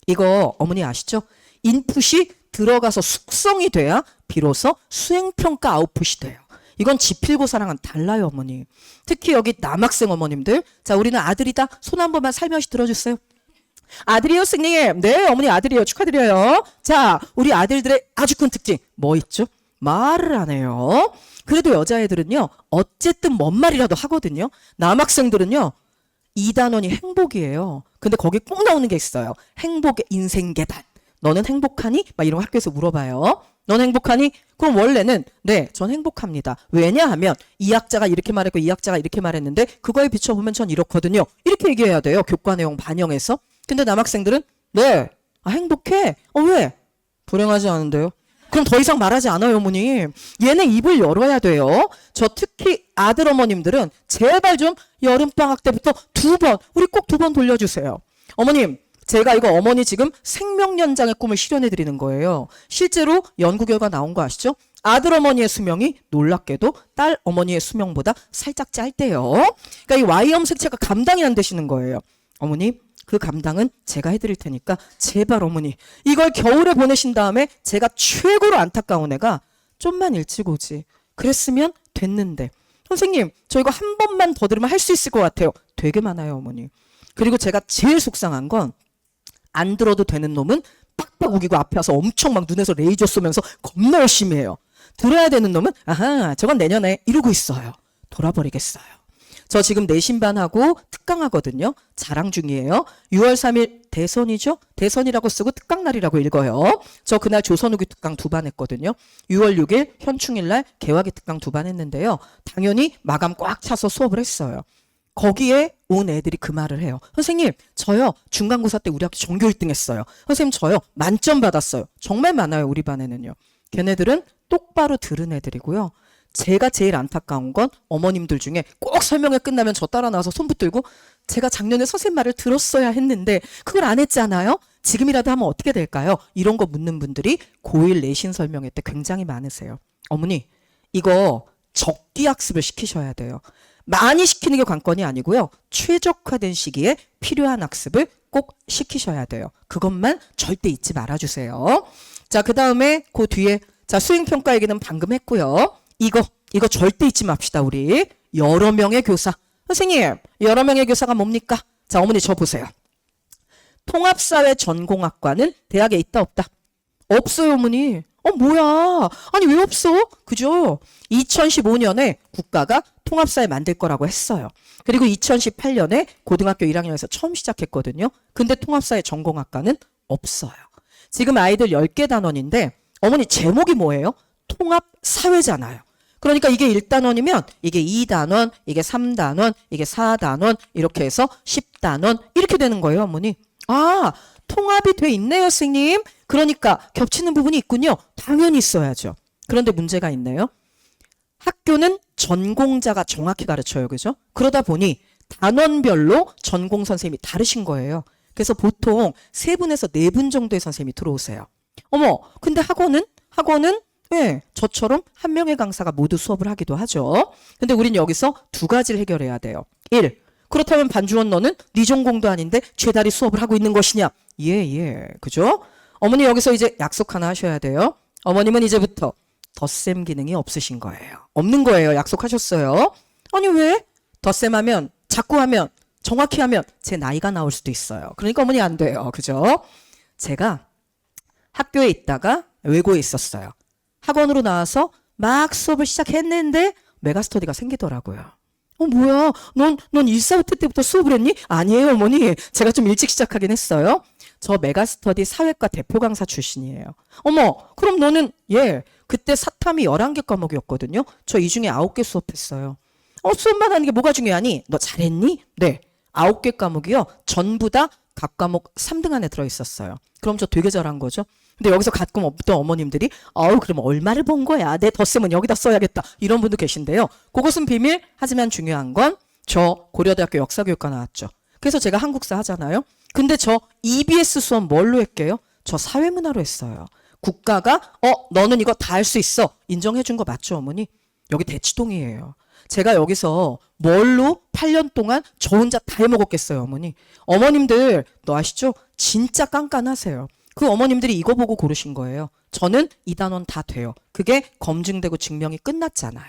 이거 어머니 아시죠? 인풋이 들어가서 숙성이 돼야 비로소 수행평가 아웃풋이 돼요. 이건 지필고사랑은 달라요, 어머니. 특히 여기 남학생 어머님들. 자, 우리는 아들이다. 손 한 번만 살며시 들어주세요. 아들이요, 선생님. 네, 어머니 아들이요. 축하드려요. 자, 우리 아들들의 아주 큰 특징. 뭐 있죠? 말을 안 해요. 그래도 여자애들은요, 어쨌든 뭔 말이라도 하거든요. 남학생들은요, 2단원이 행복이에요. 근데 거기 꼭 나오는 게 있어요. 행복의 인생 계단. 너는 행복하니? 막 이런 거 학교에서 물어봐요. 넌 행복하니? 그럼 원래는 네, 전 행복합니다. 왜냐하면 이 학자가 이렇게 말했고 이 학자가 이렇게 말했는데 그거에 비춰보면 전 이렇거든요. 이렇게 얘기해야 돼요. 교과 내용 반영해서. 근데 남학생들은 네, 아, 행복해. 왜? 불행하지 않은데요. 그럼 더 이상 말하지 않아요, 어머님. 얘네 입을 열어야 돼요. 저 특히 아들 어머님들은 제발 좀 여름방학 때부터 우리 꼭 2번 돌려주세요. 어머님, 제가 이거 어머니 지금 생명연장의 꿈을 실현해 드리는 거예요. 실제로 연구 결과 나온 거 아시죠? 아들 어머니의 수명이 놀랍게도 딸 어머니의 수명보다 살짝 짧대요. 그러니까 이 Y형 색채가 감당이 안 되시는 거예요. 어머니, 그 감당은 제가 해드릴 테니까 제발 어머니 이걸 겨울에 보내신 다음에 제가 최고로 안타까운 애가 좀만 일찍 오지. 그랬으면 됐는데. 선생님, 저 이거 한 번만 더 들으면 할 수 있을 것 같아요. 되게 많아요, 어머니. 그리고 제가 제일 속상한 건 안 들어도 되는 놈은 빡빡 우기고 앞에 와서 엄청 막 눈에서 레이저 쏘면서 겁나 열심히 해요. 들어야 되는 놈은 아하, 저건 내년에 이러고 있어요. 돌아버리겠어요. 저 지금 내신반하고 특강하거든요. 자랑 중이에요. 6월 3일 대선이죠? 대선이라고 쓰고 특강날이라고 읽어요. 저 그날 조선후기 특강 2반 했거든요. 6월 6일 현충일날 개화기 특강 2반 했는데요. 당연히 마감 꽉 차서 수업을 했어요. 거기에 온 애들이 그 말을 해요. 선생님, 저요 중간고사 때 우리 학교 전교 1등 했어요. 선생님, 저요 만점 받았어요. 정말 많아요, 우리 반에는요. 걔네들은 똑바로 들은 애들이고요. 제가 제일 안타까운 건 어머님들 중에 꼭 설명회 끝나면 저 따라 나와서 손 붙들고 제가 작년에 선생님 말을 들었어야 했는데 그걸 안 했잖아요. 지금이라도 하면 어떻게 될까요? 이런 거 묻는 분들이 고1 내신 설명회 때 굉장히 많으세요. 어머니, 이거 적기 학습을 시키셔야 돼요. 많이 시키는 게 관건이 아니고요. 최적화된 시기에 필요한 학습을 꼭 시키셔야 돼요. 그것만 절대 잊지 말아주세요. 자, 그 다음에 그 뒤에 자, 수행평가 얘기는 방금 했고요. 이거 절대 잊지 맙시다, 우리. 여러 명의 교사. 선생님, 여러 명의 교사가 뭡니까? 자, 어머니 저 보세요. 통합사회 전공학과는 대학에 있다, 없다? 없어요, 어머니. 뭐야. 아니, 왜 없어? 그죠? 2015년에 국가가 통합사회 만들 거라고 했어요. 그리고 2018년에 고등학교 1학년에서 처음 시작했거든요. 근데 통합사회 전공학과는 없어요. 지금 아이들 10개 단원인데 어머니 제목이 뭐예요? 통합사회잖아요. 그러니까 이게 1단원이면 이게 2단원, 이게 3단원, 이게 4단원 이렇게 해서 10단원 이렇게 되는 거예요, 어머니. 아, 통합이 돼 있네요, 선생님. 그러니까 겹치는 부분이 있군요. 당연히 있어야죠. 그런데 문제가 있네요. 학교는 전공자가 정확히 가르쳐요. 그죠? 그러다 보니 단원별로 전공 선생님이 다르신 거예요. 그래서 보통 3분에서 4분 정도의 선생님이 들어오세요. 어머, 근데 학원은 예, 저처럼 한 명의 강사가 모두 수업을 하기도 하죠. 근데 우린 여기서 2가지를 해결해야 돼요. 1. 그렇다면 반주원 너는 네 전공도 아닌데 죄다리 수업을 하고 있는 것이냐? 예. 그죠? 어머니 여기서 이제 약속 하나 하셔야 돼요. 어머님은 이제부터 덧셈 기능이 없으신 거예요. 없는 거예요. 약속하셨어요. 아니 왜? 덧셈 하면 자꾸 하면 정확히 하면 제 나이가 나올 수도 있어요. 그러니까 어머니 안 돼요. 그죠? 제가 학교에 있다가 외고에 있었어요. 학원으로 나와서 막 수업을 시작했는데 메가스터디가 생기더라고요. 뭐야? 넌 1사부터 때부터 수업을 했니? 아니에요, 어머니. 제가 좀 일찍 시작하긴 했어요. 저 메가스터디 사회과 대표 강사 출신이에요. 어머, 그럼 너는 그때 사탐이 11개 과목이었거든요. 저 이 중에 9개 수업했어요. 수업만 하는 게 뭐가 중요하니? 너 잘했니? 네. 9개 과목이요. 전부 다 각 과목 3등 안에 들어있었어요. 그럼 저 되게 잘한 거죠. 근데 여기서 가끔 어떤 어머님들이 그럼 얼마를 번 거야? 내 덧셈은 여기다 써야겠다. 이런 분도 계신데요. 그것은 비밀. 하지만 중요한 건 저 고려대학교 역사교육과 나왔죠. 그래서 제가 한국사 하잖아요. 근데 저 EBS 수업 뭘로 했게요? 저 사회문화로 했어요. 국가가 너는 이거 다 할 수 있어 인정해 준 거 맞죠 어머니? 여기 대치동이에요. 제가 여기서 뭘로 8년 동안 저 혼자 다 해먹었겠어요 어머니. 어머님들 너 아시죠? 진짜 깐깐하세요. 그 어머님들이 이거 보고 고르신 거예요. 저는 2단원 다 돼요. 그게 검증되고 증명이 끝났잖아요.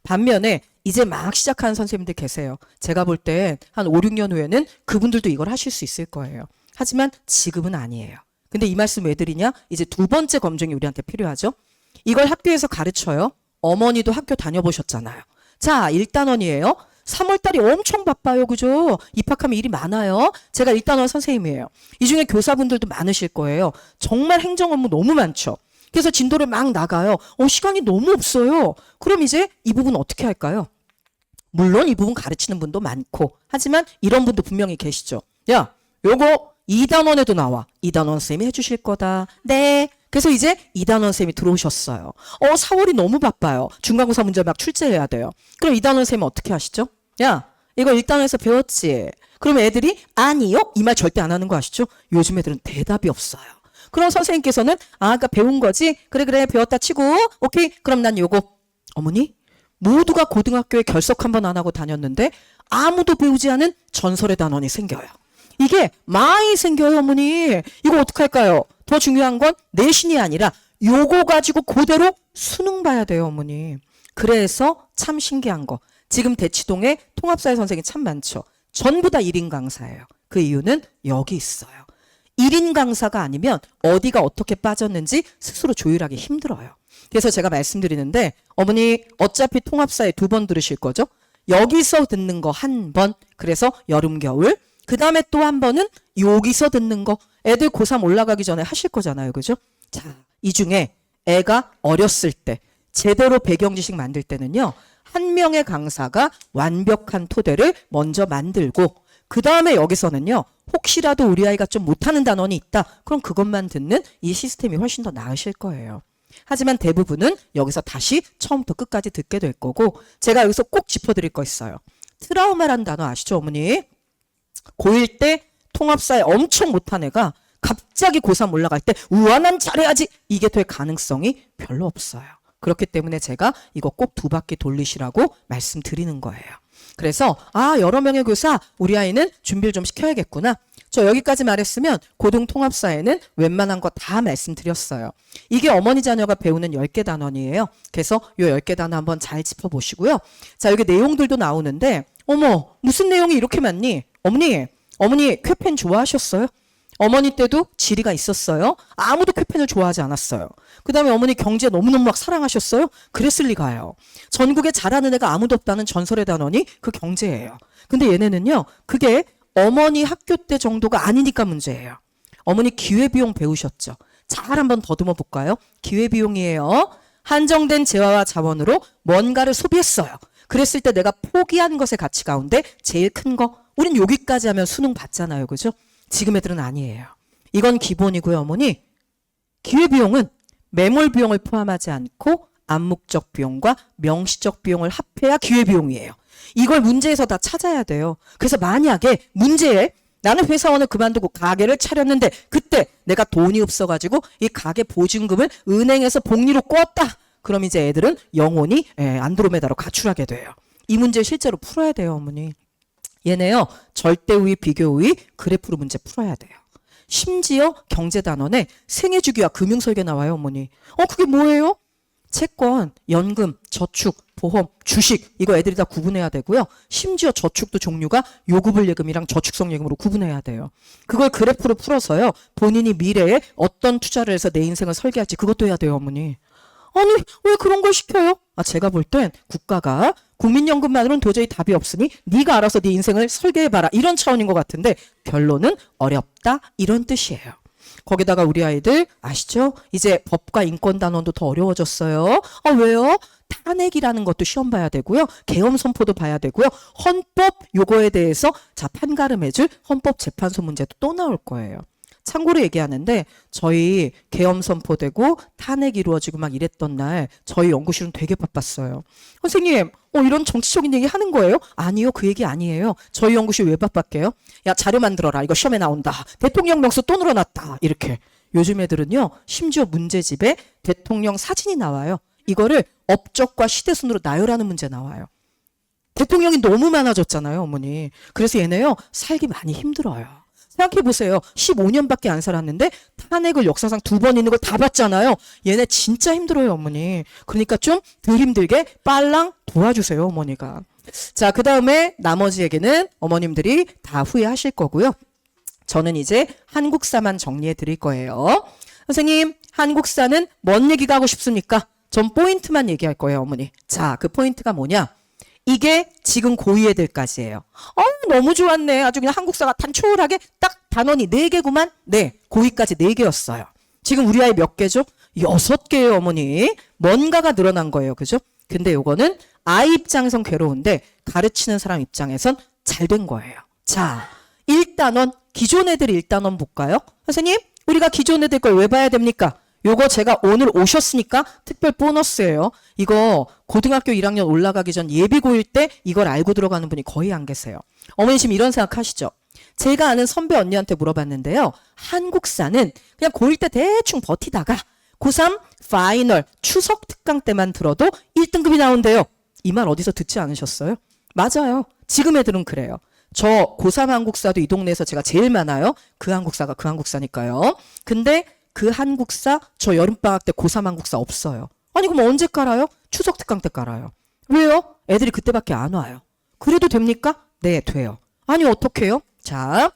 반면에 이제 막 시작하는 선생님들 계세요. 제가 볼 때 한 5, 6년 후에는 그분들도 이걸 하실 수 있을 거예요. 하지만 지금은 아니에요. 근데 이 말씀 왜 드리냐? 이제 두 번째 검증이 우리한테 필요하죠. 이걸 학교에서 가르쳐요. 어머니도 학교 다녀보셨잖아요. 자, 1단원이에요. 3월달이 엄청 바빠요. 그죠? 입학하면 일이 많아요. 제가 1단원 선생님이에요. 이 중에 교사분들도 많으실 거예요. 정말 행정 업무 너무 많죠. 그래서 진도를 막 나가요. 시간이 너무 없어요. 그럼 이제 이 부분 어떻게 할까요? 물론 이 부분 가르치는 분도 많고 하지만 이런 분도 분명히 계시죠. 야, 요거 2단원에도 나와. 2단원 쌤이 해주실 거다. 네. 그래서 이제 2단원 쌤이 들어오셨어요. 4월이 너무 바빠요. 중간고사 문제 막 출제해야 돼요. 그럼 2단원 쌤은 어떻게 하시죠? 야, 이거 1단원에서 배웠지? 그러면 애들이 아니요? 이 말 절대 안 하는 거 아시죠? 요즘 애들은 대답이 없어요. 그럼 선생님께서는 아까 배운 거지? 그래 배웠다 치고 오케이 그럼 난 요거. 어머니 모두가 고등학교에 결석 한 번 안 하고 다녔는데 아무도 배우지 않은 전설의 단원이 생겨요. 이게 많이 생겨요 어머니. 이거 어떡할까요? 더 중요한 건 내신이 아니라 요거 가지고 그대로 수능 봐야 돼요 어머니. 그래서 참 신기한 거 지금 대치동에 통합사회 선생님이 참 많죠. 전부 다 1인 강사예요. 그 이유는 여기 있어요. 1인 강사가 아니면 어디가 어떻게 빠졌는지 스스로 조율하기 힘들어요. 그래서 제가 말씀드리는데 어머니 어차피 통합사회 2번 들으실 거죠? 여기서 듣는 거 1번. 그래서 여름 겨울. 그 다음에 또 한 번은 여기서 듣는 거. 애들 고3 올라가기 전에 하실 거잖아요. 그죠? 자, 이 중에 애가 어렸을 때 제대로 배경 지식 만들 때는요. 한 명의 강사가 완벽한 토대를 먼저 만들고 그 다음에 여기서는요. 혹시라도 우리 아이가 좀 못하는 단원이 있다. 그럼 그것만 듣는 이 시스템이 훨씬 더 나으실 거예요. 하지만 대부분은 여기서 다시 처음부터 끝까지 듣게 될 거고 제가 여기서 꼭 짚어드릴 거 있어요. 트라우마란 단어 아시죠 어머니? 고1 때 통합사에 엄청 못한 애가 갑자기 고3 올라갈 때 우와 난 잘해야지 이게 될 가능성이 별로 없어요. 그렇기 때문에 제가 이거 꼭 2바퀴 돌리시라고 말씀드리는 거예요. 그래서 여러 명의 교사 우리 아이는 준비를 좀 시켜야겠구나. 저 여기까지 말했으면 고등통합사에는 웬만한 거 다 말씀드렸어요. 이게 어머니 자녀가 배우는 10개 단원이에요. 그래서 요 10개 단원 한번 잘 짚어보시고요. 자 여기 내용들도 나오는데 어머 무슨 내용이 이렇게 많니? 어머니 쾌펜 좋아하셨어요? 어머니 때도 지리가 있었어요? 아무도 쾌펜을 좋아하지 않았어요. 그 다음에 어머니 경제 너무너무 막 사랑하셨어요? 그랬을 리가요. 전국에 잘하는 애가 아무도 없다는 전설의 단원이 그 경제예요. 근데 얘네는요. 그게 어머니 학교 때 정도가 아니니까 문제예요. 어머니 기회비용 배우셨죠? 잘 한번 더듬어 볼까요? 기회비용이에요. 한정된 재화와 자원으로 뭔가를 소비했어요. 그랬을 때 내가 포기한 것의 가치 가운데 제일 큰 거. 우린 여기까지 하면 수능 받잖아요. 그죠? 지금 애들은 아니에요. 이건 기본이고요, 어머니. 기회비용은 매몰 비용을 포함하지 않고 암묵적 비용과 명시적 비용을 합해야 기회비용이에요. 이걸 문제에서 다 찾아야 돼요. 그래서 만약에 문제에 나는 회사원을 그만두고 가게를 차렸는데 그때 내가 돈이 없어가지고 이 가게 보증금을 은행에서 복리로 꿨다. 그럼 이제 애들은 영원히 안드로메다로 가출하게 돼요. 이 문제 실제로 풀어야 돼요, 어머니. 얘네요. 절대우위, 비교우위, 그래프로 문제 풀어야 돼요. 심지어 경제단원에 생애주기와 금융설계 나와요, 어머니. 그게 뭐예요? 채권, 연금, 저축, 보험, 주식 이거 애들이 다 구분해야 되고요. 심지어 저축도 종류가 요구불 예금이랑 저축성 예금으로 구분해야 돼요. 그걸 그래프로 풀어서요. 본인이 미래에 어떤 투자를 해서 내 인생을 설계할지 그것도 해야 돼요, 어머니. 아니 왜 그런 걸 시켜요? 제가 볼 땐 국가가 국민연금만으로는 도저히 답이 없으니 네가 알아서 네 인생을 설계해봐라 이런 차원인 것 같은데 결론은 어렵다 이런 뜻이에요. 거기다가 우리 아이들 아시죠? 이제 법과 인권단원도 더 어려워졌어요. 왜요? 탄핵이라는 것도 시험 봐야 되고요. 계엄선포도 봐야 되고요. 헌법 요거에 대해서 판가름해줄 헌법재판소 문제도 또 나올 거예요. 참고로 얘기하는데 저희 계엄 선포되고 탄핵 이루어지고 막 이랬던 날 저희 연구실은 되게 바빴어요. 선생님 이런 정치적인 얘기 하는 거예요? 아니요 그 얘기 아니에요. 저희 연구실 왜 바빴게요? 야 자료 만들어라 이거 시험에 나온다. 대통령 명수 또 늘어났다 이렇게. 요즘 애들은요, 심지어 문제집에 대통령 사진이 나와요. 이거를 업적과 시대순으로 나열하는 문제 나와요. 대통령이 너무 많아졌잖아요, 어머니. 그래서 얘네요, 살기 많이 힘들어요. 생각해보세요. 15년밖에 안 살았는데 탄핵을 역사상 2번 있는 걸 다 봤잖아요. 얘네 진짜 힘들어요, 어머니. 그러니까 좀 덜 힘들게 빨랑 도와주세요, 어머니가. 자, 그 다음에 나머지에게는 어머님들이 다 후회하실 거고요. 저는 이제 한국사만 정리해 드릴 거예요. 선생님, 한국사는 뭔 얘기가 하고 싶습니까? 전 포인트만 얘기할 거예요, 어머니. 자, 그 포인트가 뭐냐? 이게 지금 고2 애들까지예요. 너무 좋았네. 아주 그냥 한국사가 단촐하게 딱 단원이 4개구만. 네, 고2까지 4개였어요. 지금 우리 아이 몇 개죠? 6개예요, 어머니. 뭔가가 늘어난 거예요, 그죠? 근데 요거는 아이 입장에선 괴로운데 가르치는 사람 입장에선 잘 된 거예요. 자, 1단원, 기존 애들 1단원 볼까요? 선생님, 우리가 기존 애들 걸 왜 봐야 됩니까? 요거 제가 오늘 오셨으니까 특별 보너스예요. 이거 고등학교 1학년 올라가기 전 예비 고1 때 이걸 알고 들어가는 분이 거의 안 계세요. 어머니 지금 이런 생각 하시죠? 제가 아는 선배 언니한테 물어봤는데요. 한국사는 그냥 고1 때 대충 버티다가 고3 파이널 추석 특강 때만 들어도 1등급이 나온대요. 이 말 어디서 듣지 않으셨어요? 맞아요. 지금 애들은 그래요. 저 고3 한국사도 이 동네에서 제가 제일 많아요. 그 한국사가 그 한국사니까요. 근데 그 한국사 저 여름방학 때 고3 한국사 없어요. 아니 그럼 언제 깔아요? 추석 특강 때 깔아요. 왜요? 애들이 그때밖에 안 와요. 그래도 됩니까? 네, 돼요. 아니 어떻게 해요? 자,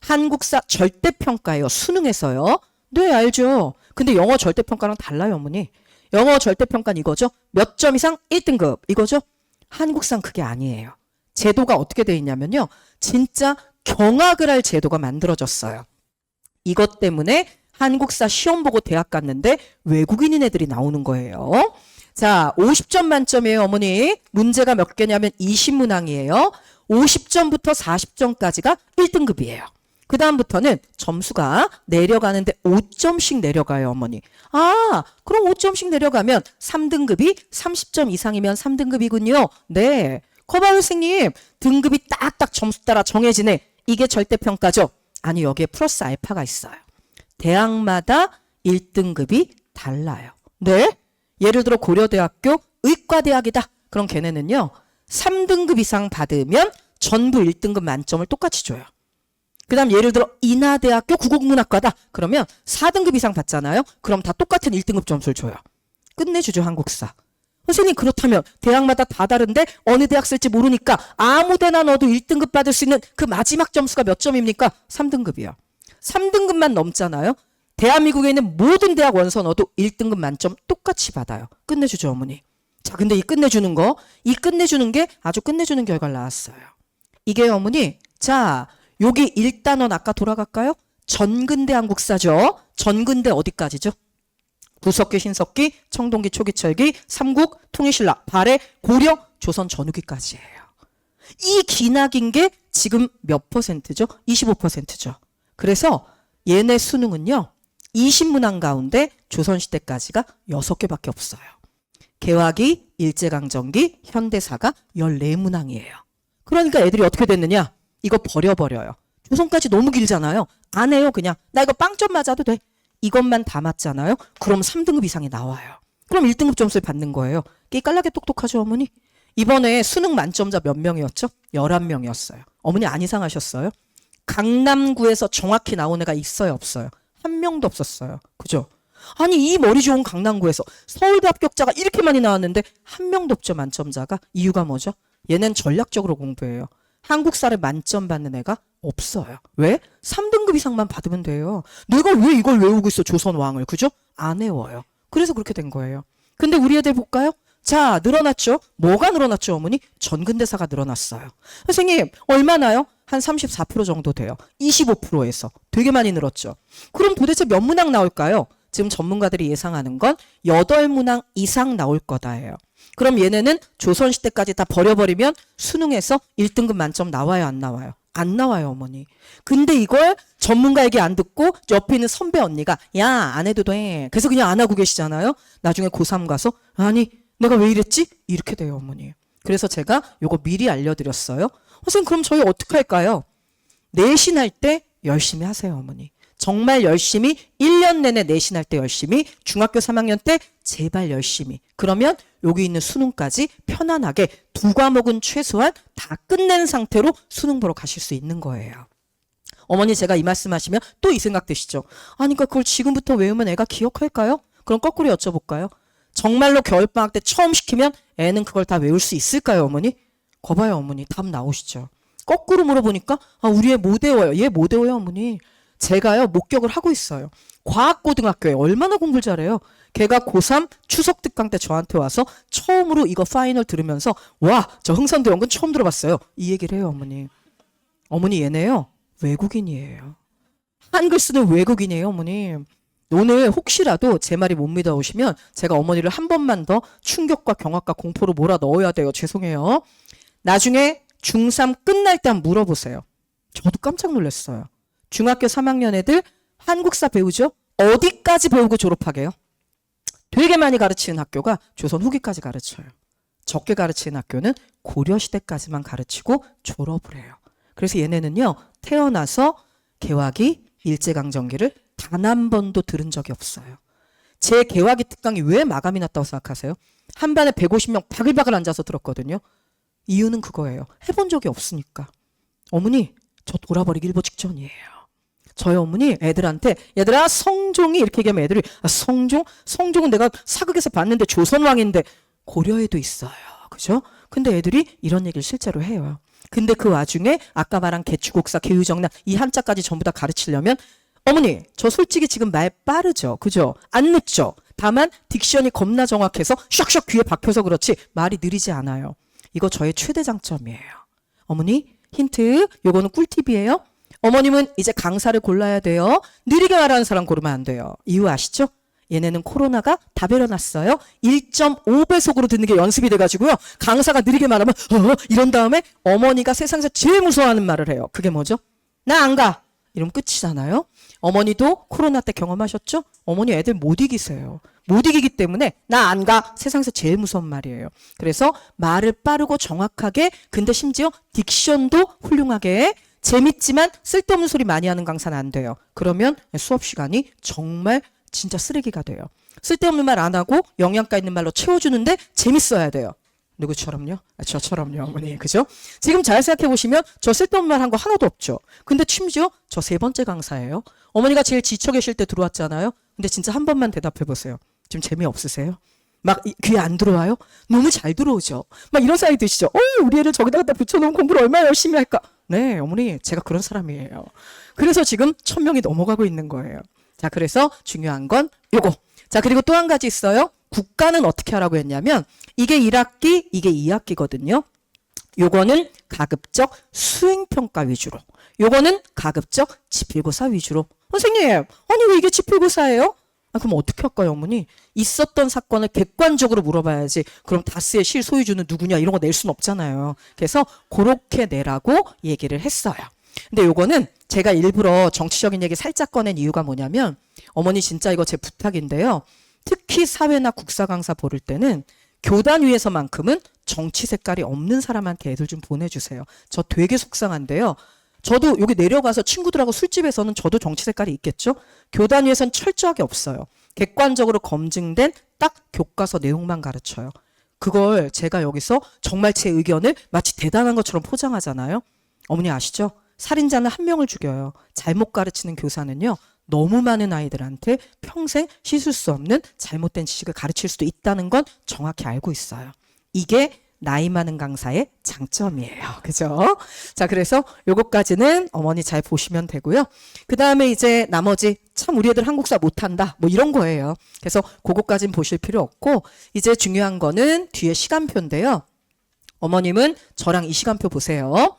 한국사 절대평가예요. 수능에서요. 네, 알죠. 근데 영어 절대평가랑 달라요, 어머니. 영어 절대평가는 이거죠. 몇 점 이상 1등급 이거죠. 한국사는 그게 아니에요. 제도가 어떻게 돼 있냐면요. 진짜 경악을 할 제도가 만들어졌어요. 이것 때문에 한국사 시험 보고 대학 갔는데 외국인인 애들이 나오는 거예요. 자, 50점 만점이에요, 어머니. 문제가 몇 개냐면 20문항이에요. 50점부터 40점까지가 1등급이에요. 그 다음부터는 점수가 내려가는데 5점씩 내려가요, 어머니. 아, 그럼 5점씩 내려가면 3등급이 30점 이상이면 3등급이군요. 네. 거봐요, 선생님. 등급이 딱딱 점수 따라 정해지네. 이게 절대평가죠. 아니, 여기에 플러스 알파가 있어요. 대학마다 1등급이 달라요. 네? 예를 들어 고려대학교 의과대학이다. 그럼 걔네는요. 3등급 이상 받으면 전부 1등급 만점을 똑같이 줘요. 그 다음 예를 들어 인하대학교 국어국문학과다. 그러면 4등급 이상 받잖아요. 그럼 다 똑같은 1등급 점수를 줘요. 끝내주죠, 한국사. 선생님 그렇다면 대학마다 다 다른데 어느 대학 쓸지 모르니까 아무 데나 넣어도 1등급 받을 수 있는 그 마지막 점수가 몇 점입니까? 3등급이요. 3등급만 넘잖아요. 대한민국에 있는 모든 대학 원서 넣어도 1등급 만점 똑같이 받아요. 끝내주죠, 어머니. 자, 근데 이 끝내주는 게 아주 끝내주는 결과를 나왔어요. 이게 어머니, 자, 여기 1단원 아까 돌아갈까요? 전근대 한국사죠. 전근대 어디까지죠? 구석기, 신석기, 청동기, 초기철기, 삼국, 통일신라, 발해, 고려, 조선 전후기까지예요. 이 기나긴 게 지금 몇 퍼센트죠? 25%죠. 그래서 얘네 수능은요. 20문항 가운데 조선시대까지가 6개밖에 없어요. 개화기, 일제강점기, 현대사가 14문항이에요. 그러니까 애들이 어떻게 됐느냐? 이거 버려버려요. 조선까지 너무 길잖아요. 안 해요, 그냥. 나 이거 빵점 맞아도 돼. 이것만 다 맞잖아요. 그럼 3등급 이상이 나와요. 그럼 1등급 점수를 받는 거예요. 깨깔나게 똑똑하죠, 어머니? 이번에 수능 만점자 몇 명이었죠? 11명이었어요. 어머니 안 이상하셨어요? 강남구에서 정확히 나온 애가 있어요, 없어요? 한 명도 없었어요. 그죠? 아니 이 머리 좋은 강남구에서 서울대 합격자가 이렇게 많이 나왔는데 한 명도 없죠, 만점자가. 이유가 뭐죠? 얘는 전략적으로 공부해요. 한국사를 만점 받는 애가 없어요. 왜? 3등급 이상만 받으면 돼요. 내가 왜 이걸 외우고 있어, 조선왕을. 그죠? 안 외워요. 그래서 그렇게 된 거예요. 근데 우리 애들 볼까요? 자, 늘어났죠? 뭐가 늘어났죠, 어머니? 전근대사가 늘어났어요. 선생님, 얼마나요? 한 34% 정도 돼요. 25%에서. 되게 많이 늘었죠. 그럼 도대체 몇 문항 나올까요? 지금 전문가들이 예상하는 건 8문항 이상 나올 거다예요. 그럼 얘네는 조선시대까지 다 버려버리면 수능에서 1등급 만점 나와요, 안 나와요? 안 나와요, 어머니. 근데 이걸 전문가 얘기 안 듣고 옆에 있는 선배 언니가 야, 안 해도 돼. 그래서 그냥 안 하고 계시잖아요. 나중에 고3 가서 아니, 내가 왜 이랬지? 이렇게 돼요, 어머니. 그래서 제가 요거 미리 알려드렸어요. 선생님, 그럼 저희 어떻게 할까요? 내신할 때 열심히 하세요, 어머니. 정말 열심히 1년 내내 내신할 때 열심히, 중학교 3학년 때 제발 열심히. 그러면 여기 있는 수능까지 편안하게 두 과목은 최소한 다 끝낸 상태로 수능 보러 가실 수 있는 거예요. 어머니 제가 이 말씀하시면 또 이 생각 드시죠? 아니 그러니까 그걸 지금부터 외우면 애가 기억할까요? 그럼 거꾸로 여쭤볼까요? 정말로 겨울방학 때 처음 시키면 애는 그걸 다 외울 수 있을까요, 어머니? 거봐요, 어머니. 답 나오시죠? 거꾸로 물어보니까 우리 애 못 외워요. 얘 못 외워요, 어머니. 제가요 목격을 하고 있어요. 과학고등학교에 얼마나 공부를 잘해요. 걔가 고3 추석 특강 때 저한테 와서 처음으로 이거 파이널 들으면서 와, 저 흥선도 연근 처음 들어봤어요. 이 얘기를 해요, 어머니. 어머니 얘네요. 외국인이에요. 한글 쓰는 외국인이에요, 어머니. 오늘 혹시라도 제 말이 못 믿어오시면 제가 어머니를 한 번만 더 충격과 경악과 공포로 몰아 넣어야 돼요. 죄송해요. 나중에 중3 끝날 때 한번 물어보세요. 저도 깜짝 놀랐어요. 중학교 3학년 애들 한국사 배우죠? 어디까지 배우고 졸업하게요? 되게 많이 가르치는 학교가 조선 후기까지 가르쳐요. 적게 가르치는 학교는 고려시대까지만 가르치고 졸업을 해요. 그래서 얘네는요. 태어나서 개화기, 일제강점기를 단 한 번도 들은 적이 없어요. 제 개화기 특강이 왜 마감이 났다고 생각하세요? 한 반에 150명 바글바글 앉아서 들었거든요. 이유는 그거예요. 해본 적이 없으니까. 어머니, 저 돌아버리기 일보 직전이에요. 저희 어머니 애들한테 얘들아 성종이 이렇게 얘기하면 애들이 성종? 성종은 내가 사극에서 봤는데 조선왕인데 고려에도 있어요. 그죠? 근데 애들이 이런 얘기를 실제로 해요. 근데 그 와중에 아까 말한 개추곡사, 개유정난 이 한자까지 전부 다 가르치려면 어머니 저 솔직히 지금 말 빠르죠. 그죠? 안 늦죠? 다만 딕션이 겁나 정확해서 샥샥 귀에 박혀서 그렇지 말이 느리지 않아요. 이거 저의 최대 장점이에요. 어머니 힌트 요거는 꿀팁이에요. 어머님은 이제 강사를 골라야 돼요. 느리게 말하는 사람 고르면 안 돼요. 이유 아시죠? 얘네는 코로나가 다 배려놨어요. 1.5배속으로 듣는 게 연습이 돼가지고요. 강사가 느리게 말하면 이런 다음에 어머니가 세상에서 제일 무서워하는 말을 해요. 그게 뭐죠? 나 안 가. 이러면 끝이잖아요. 어머니도 코로나 때 경험하셨죠? 어머니 애들 못 이기세요. 못 이기기 때문에 나 안 가. 세상에서 제일 무서운 말이에요. 그래서 말을 빠르고 정확하게 근데 심지어 딕션도 훌륭하게 재밌지만 쓸데없는 소리 많이 하는 강사는 안 돼요. 그러면 수업 시간이 정말 진짜 쓰레기가 돼요. 쓸데없는 말 안 하고 영양가 있는 말로 채워주는데 재밌어야 돼요. 누구처럼요? 저처럼요, 어머니. 그죠? 지금 잘 생각해 보시면 저 쓸데없는 말 한 거 하나도 없죠. 근데 심지어 저 3번째 강사예요. 어머니가 제일 지쳐 계실 때 들어왔잖아요. 근데 진짜 한 번만 대답해 보세요. 지금 재미없으세요? 막 귀에 안 들어와요? 너무 잘 들어오죠. 막 이런 생각이 드시죠? 우리 애를 저기다 갖다 붙여놓으면 공부를 얼마나 열심히 할까? 네, 어머니 제가 그런 사람이에요. 그래서 지금 1000명이 넘어가고 있는 거예요. 자, 그래서 중요한 건 요거. 자, 그리고 또 한 가지 있어요. 국가는 어떻게 하라고 했냐면 이게 1학기, 이게 2학기거든요. 요거는 가급적 수행평가 위주로. 요거는 가급적 지필고사 위주로. 선생님, 아니 왜 이게 지필고사예요? 그럼 어떻게 할까요, 어머니? 있었던 사건을 객관적으로 물어봐야지. 그럼 다스의 실소유주는 누구냐 이런 거 낼 수는 없잖아요. 그래서 그렇게 내라고 얘기를 했어요. 근데 요거는 제가 일부러 정치적인 얘기 살짝 꺼낸 이유가 뭐냐면 어머니 진짜 이거 제 부탁인데요. 특히 사회나 국사 강사 보를 때는 교단 위에서만큼은 정치 색깔이 없는 사람한테 애들 좀 보내주세요. 저 되게 속상한데요. 저도 여기 내려가서 친구들하고 술집에서는 저도 정치 색깔이 있겠죠? 교단 위에서는 철저하게 없어요. 객관적으로 검증된 딱 교과서 내용만 가르쳐요. 그걸 제가 여기서 정말 제 의견을 마치 대단한 것처럼 포장하잖아요. 어머니 아시죠? 살인자는 한 명을 죽여요. 잘못 가르치는 교사는요. 너무 많은 아이들한테 평생 씻을 수 없는 잘못된 지식을 가르칠 수도 있다는 건 정확히 알고 있어요. 이게 나이 많은 강사의 장점이에요. 그죠? 자, 그래서 요것까지는 어머니 잘 보시면 되고요. 그 다음에 이제 나머지 참 우리 애들 한국사 못한다. 뭐 이런 거예요. 그래서 그것까지는 보실 필요 없고 이제 중요한 거는 뒤에 시간표인데요. 어머님은 저랑 이 시간표 보세요.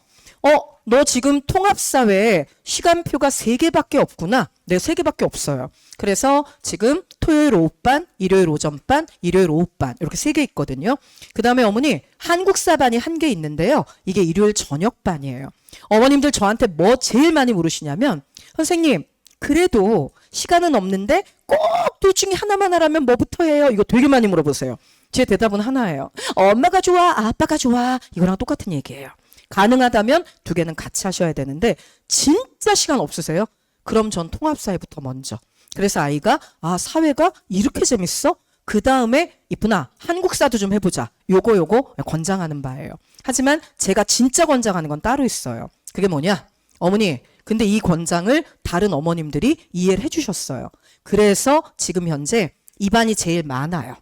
너 지금 통합사회에 시간표가 3개밖에 없구나. 네, 3개밖에 없어요. 그래서 지금 토요일 오후반, 일요일 오전반, 일요일 오후반 이렇게 3개 있거든요. 그 다음에 어머니 한국사반이 1개 있는데요. 이게 일요일 저녁반이에요. 어머님들 저한테 뭐 제일 많이 물으시냐면 선생님 그래도 시간은 없는데 꼭 둘 중에 하나만 하라면 뭐부터 해요? 이거 되게 많이 물어보세요. 제 대답은 하나예요. 엄마가 좋아, 아빠가 좋아. 이거랑 똑같은 얘기예요. 가능하다면 2개는 같이 하셔야 되는데 진짜 시간 없으세요? 그럼 전 통합사회부터 먼저. 그래서 아이가 아 사회가 이렇게 재밌어? 그 다음에 이쁘나 한국사도 좀 해보자. 요거 권장하는 바예요. 하지만 제가 진짜 권장하는 건 따로 있어요. 그게 뭐냐? 어머니 근데 이 권장을 다른 어머님들이 이해를 해주셨어요. 그래서 지금 현재 이 반이 제일 많아요.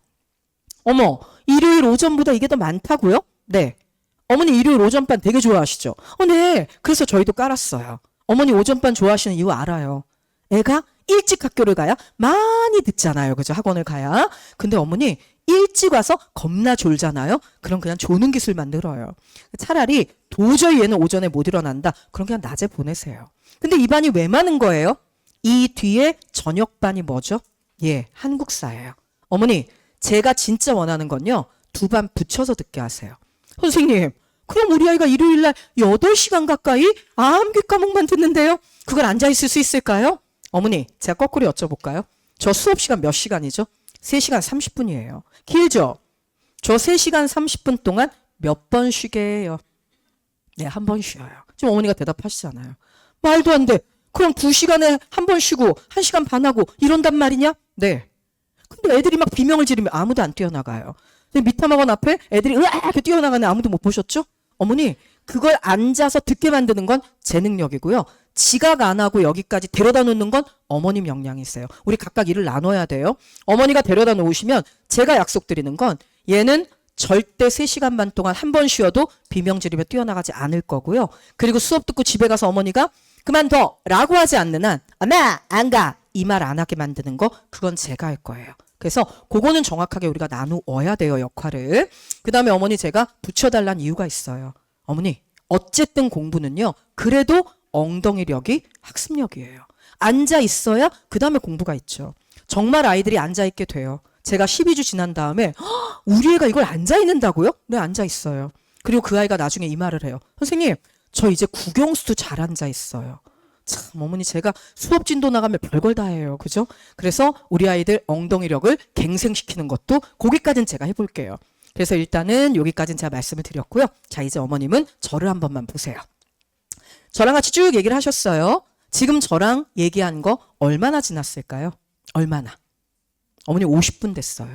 어머 일요일 오전보다 이게 더 많다고요? 네. 어머니 일요일 오전반 되게 좋아하시죠? 네. 그래서 저희도 깔았어요. 어머니 오전반 좋아하시는 이유 알아요. 애가 일찍 학교를 가야 많이 듣잖아요. 그죠? 학원을 가야. 근데 어머니 일찍 와서 겁나 졸잖아요. 그럼 그냥 조는 기술만 늘어요. 차라리 도저히 얘는 오전에 못 일어난다. 그럼 그냥 낮에 보내세요. 근데 이 반이 왜 많은 거예요? 이 뒤에 저녁반이 뭐죠? 예, 한국사예요. 어머니 제가 진짜 원하는 건요. 두 반 붙여서 듣게 하세요. 선생님 그럼 우리 아이가 일요일날 8시간 가까이 암기 과목만 듣는데요. 그걸 앉아있을 수 있을까요? 어머니 제가 거꾸로 여쭤볼까요? 저 수업시간 몇 시간이죠? 3시간 30분이에요. 길죠? 저 3시간 30분 동안 몇 번 쉬게 해요? 네, 한 번 쉬어요. 지금 어머니가 대답하시잖아요. 말도 안 돼. 그럼 2시간에 한 번 쉬고 1시간 반 하고 이런단 말이냐? 네. 근데 애들이 막 비명을 지르면 아무도 안 뛰어나가요. 미타학원 앞에 애들이 으악 이렇게 뛰어나가는 아무도 못 보셨죠? 어머니 그걸 앉아서 듣게 만드는 건 제 능력이고요. 지각 안 하고 여기까지 데려다 놓는 건 어머님 역량이 있어요. 우리 각각 일을 나눠야 돼요. 어머니가 데려다 놓으시면 제가 약속드리는 건 얘는 절대 3시간 반 동안 한 번 쉬어도 비명 지르며 뛰어나가지 않을 거고요. 그리고 수업 듣고 집에 가서 어머니가 그만둬 라고 하지 않는 한 엄마 안 가 이 말 안 하게 만드는 거 그건 제가 할 거예요. 그래서 그거는 정확하게 우리가 나누어야 돼요. 역할을. 그 다음에 어머니 제가 붙여달라는 이유가 있어요. 어머니 어쨌든 공부는요. 그래도 엉덩이력이 학습력이에요. 앉아 있어야 그 다음에 공부가 있죠. 정말 아이들이 앉아 있게 돼요. 제가 12주 지난 다음에 우리 애가 이걸 앉아 있는다고요? 네, 앉아 있어요. 그리고 그 아이가 나중에 이 말을 해요. 선생님, 저 이제 국영수도 잘 앉아 있어요. 참 어머니 제가 수업 진도 나가면 별걸 다 해요. 그죠? 그래서 우리 아이들 엉덩이력을 갱생시키는 것도 거기까지는 제가 해볼게요. 그래서 일단은 여기까지는 제가 말씀을 드렸고요. 자 이제 어머님은 저를 한 번만 보세요. 저랑 같이 쭉 얘기를 하셨어요. 지금 저랑 얘기한 거 얼마나 지났을까요? 얼마나? 어머니 50분 됐어요.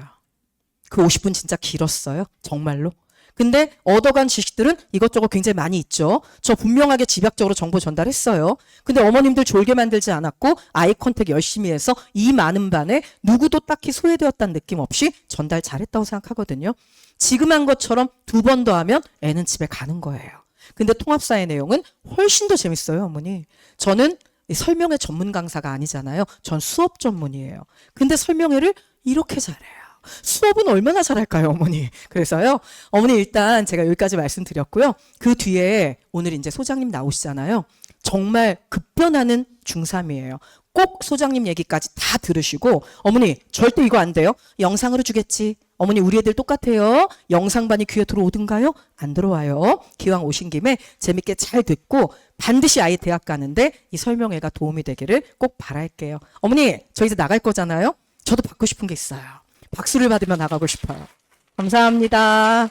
그 50분 진짜 길었어요. 정말로. 근데 얻어간 지식들은 이것저것 굉장히 많이 있죠. 저 분명하게 집약적으로 정보 전달했어요. 근데 어머님들 졸게 만들지 않았고 아이 컨택 열심히 해서 이 많은 반에 누구도 딱히 소외되었다는 느낌 없이 전달 잘했다고 생각하거든요. 지금 한 것처럼 2번 더 하면 애는 집에 가는 거예요. 근데 통합사의 내용은 훨씬 더 재밌어요, 어머니. 저는 설명회 전문 강사가 아니잖아요. 전 수업 전문이에요. 근데 설명회를 이렇게 잘해요. 수업은 얼마나 잘할까요, 어머니? 그래서요, 어머니 일단 제가 여기까지 말씀드렸고요. 그 뒤에 오늘 이제 소장님 나오시잖아요. 정말 급변하는 중3이에요. 꼭 소장님 얘기까지 다 들으시고, 어머니 절대 이거 안 돼요. 영상으로 주겠지. 어머니 우리 애들 똑같아요. 영상반이 귀에 들어오든가요? 안 들어와요. 기왕 오신 김에 재밌게 잘 듣고 반드시 아이 대학 가는데 이 설명회가 도움이 되기를 꼭 바랄게요. 어머니 저 이제 나갈 거잖아요. 저도 받고 싶은 게 있어요. 박수를 받으며 나가고 싶어요. 감사합니다.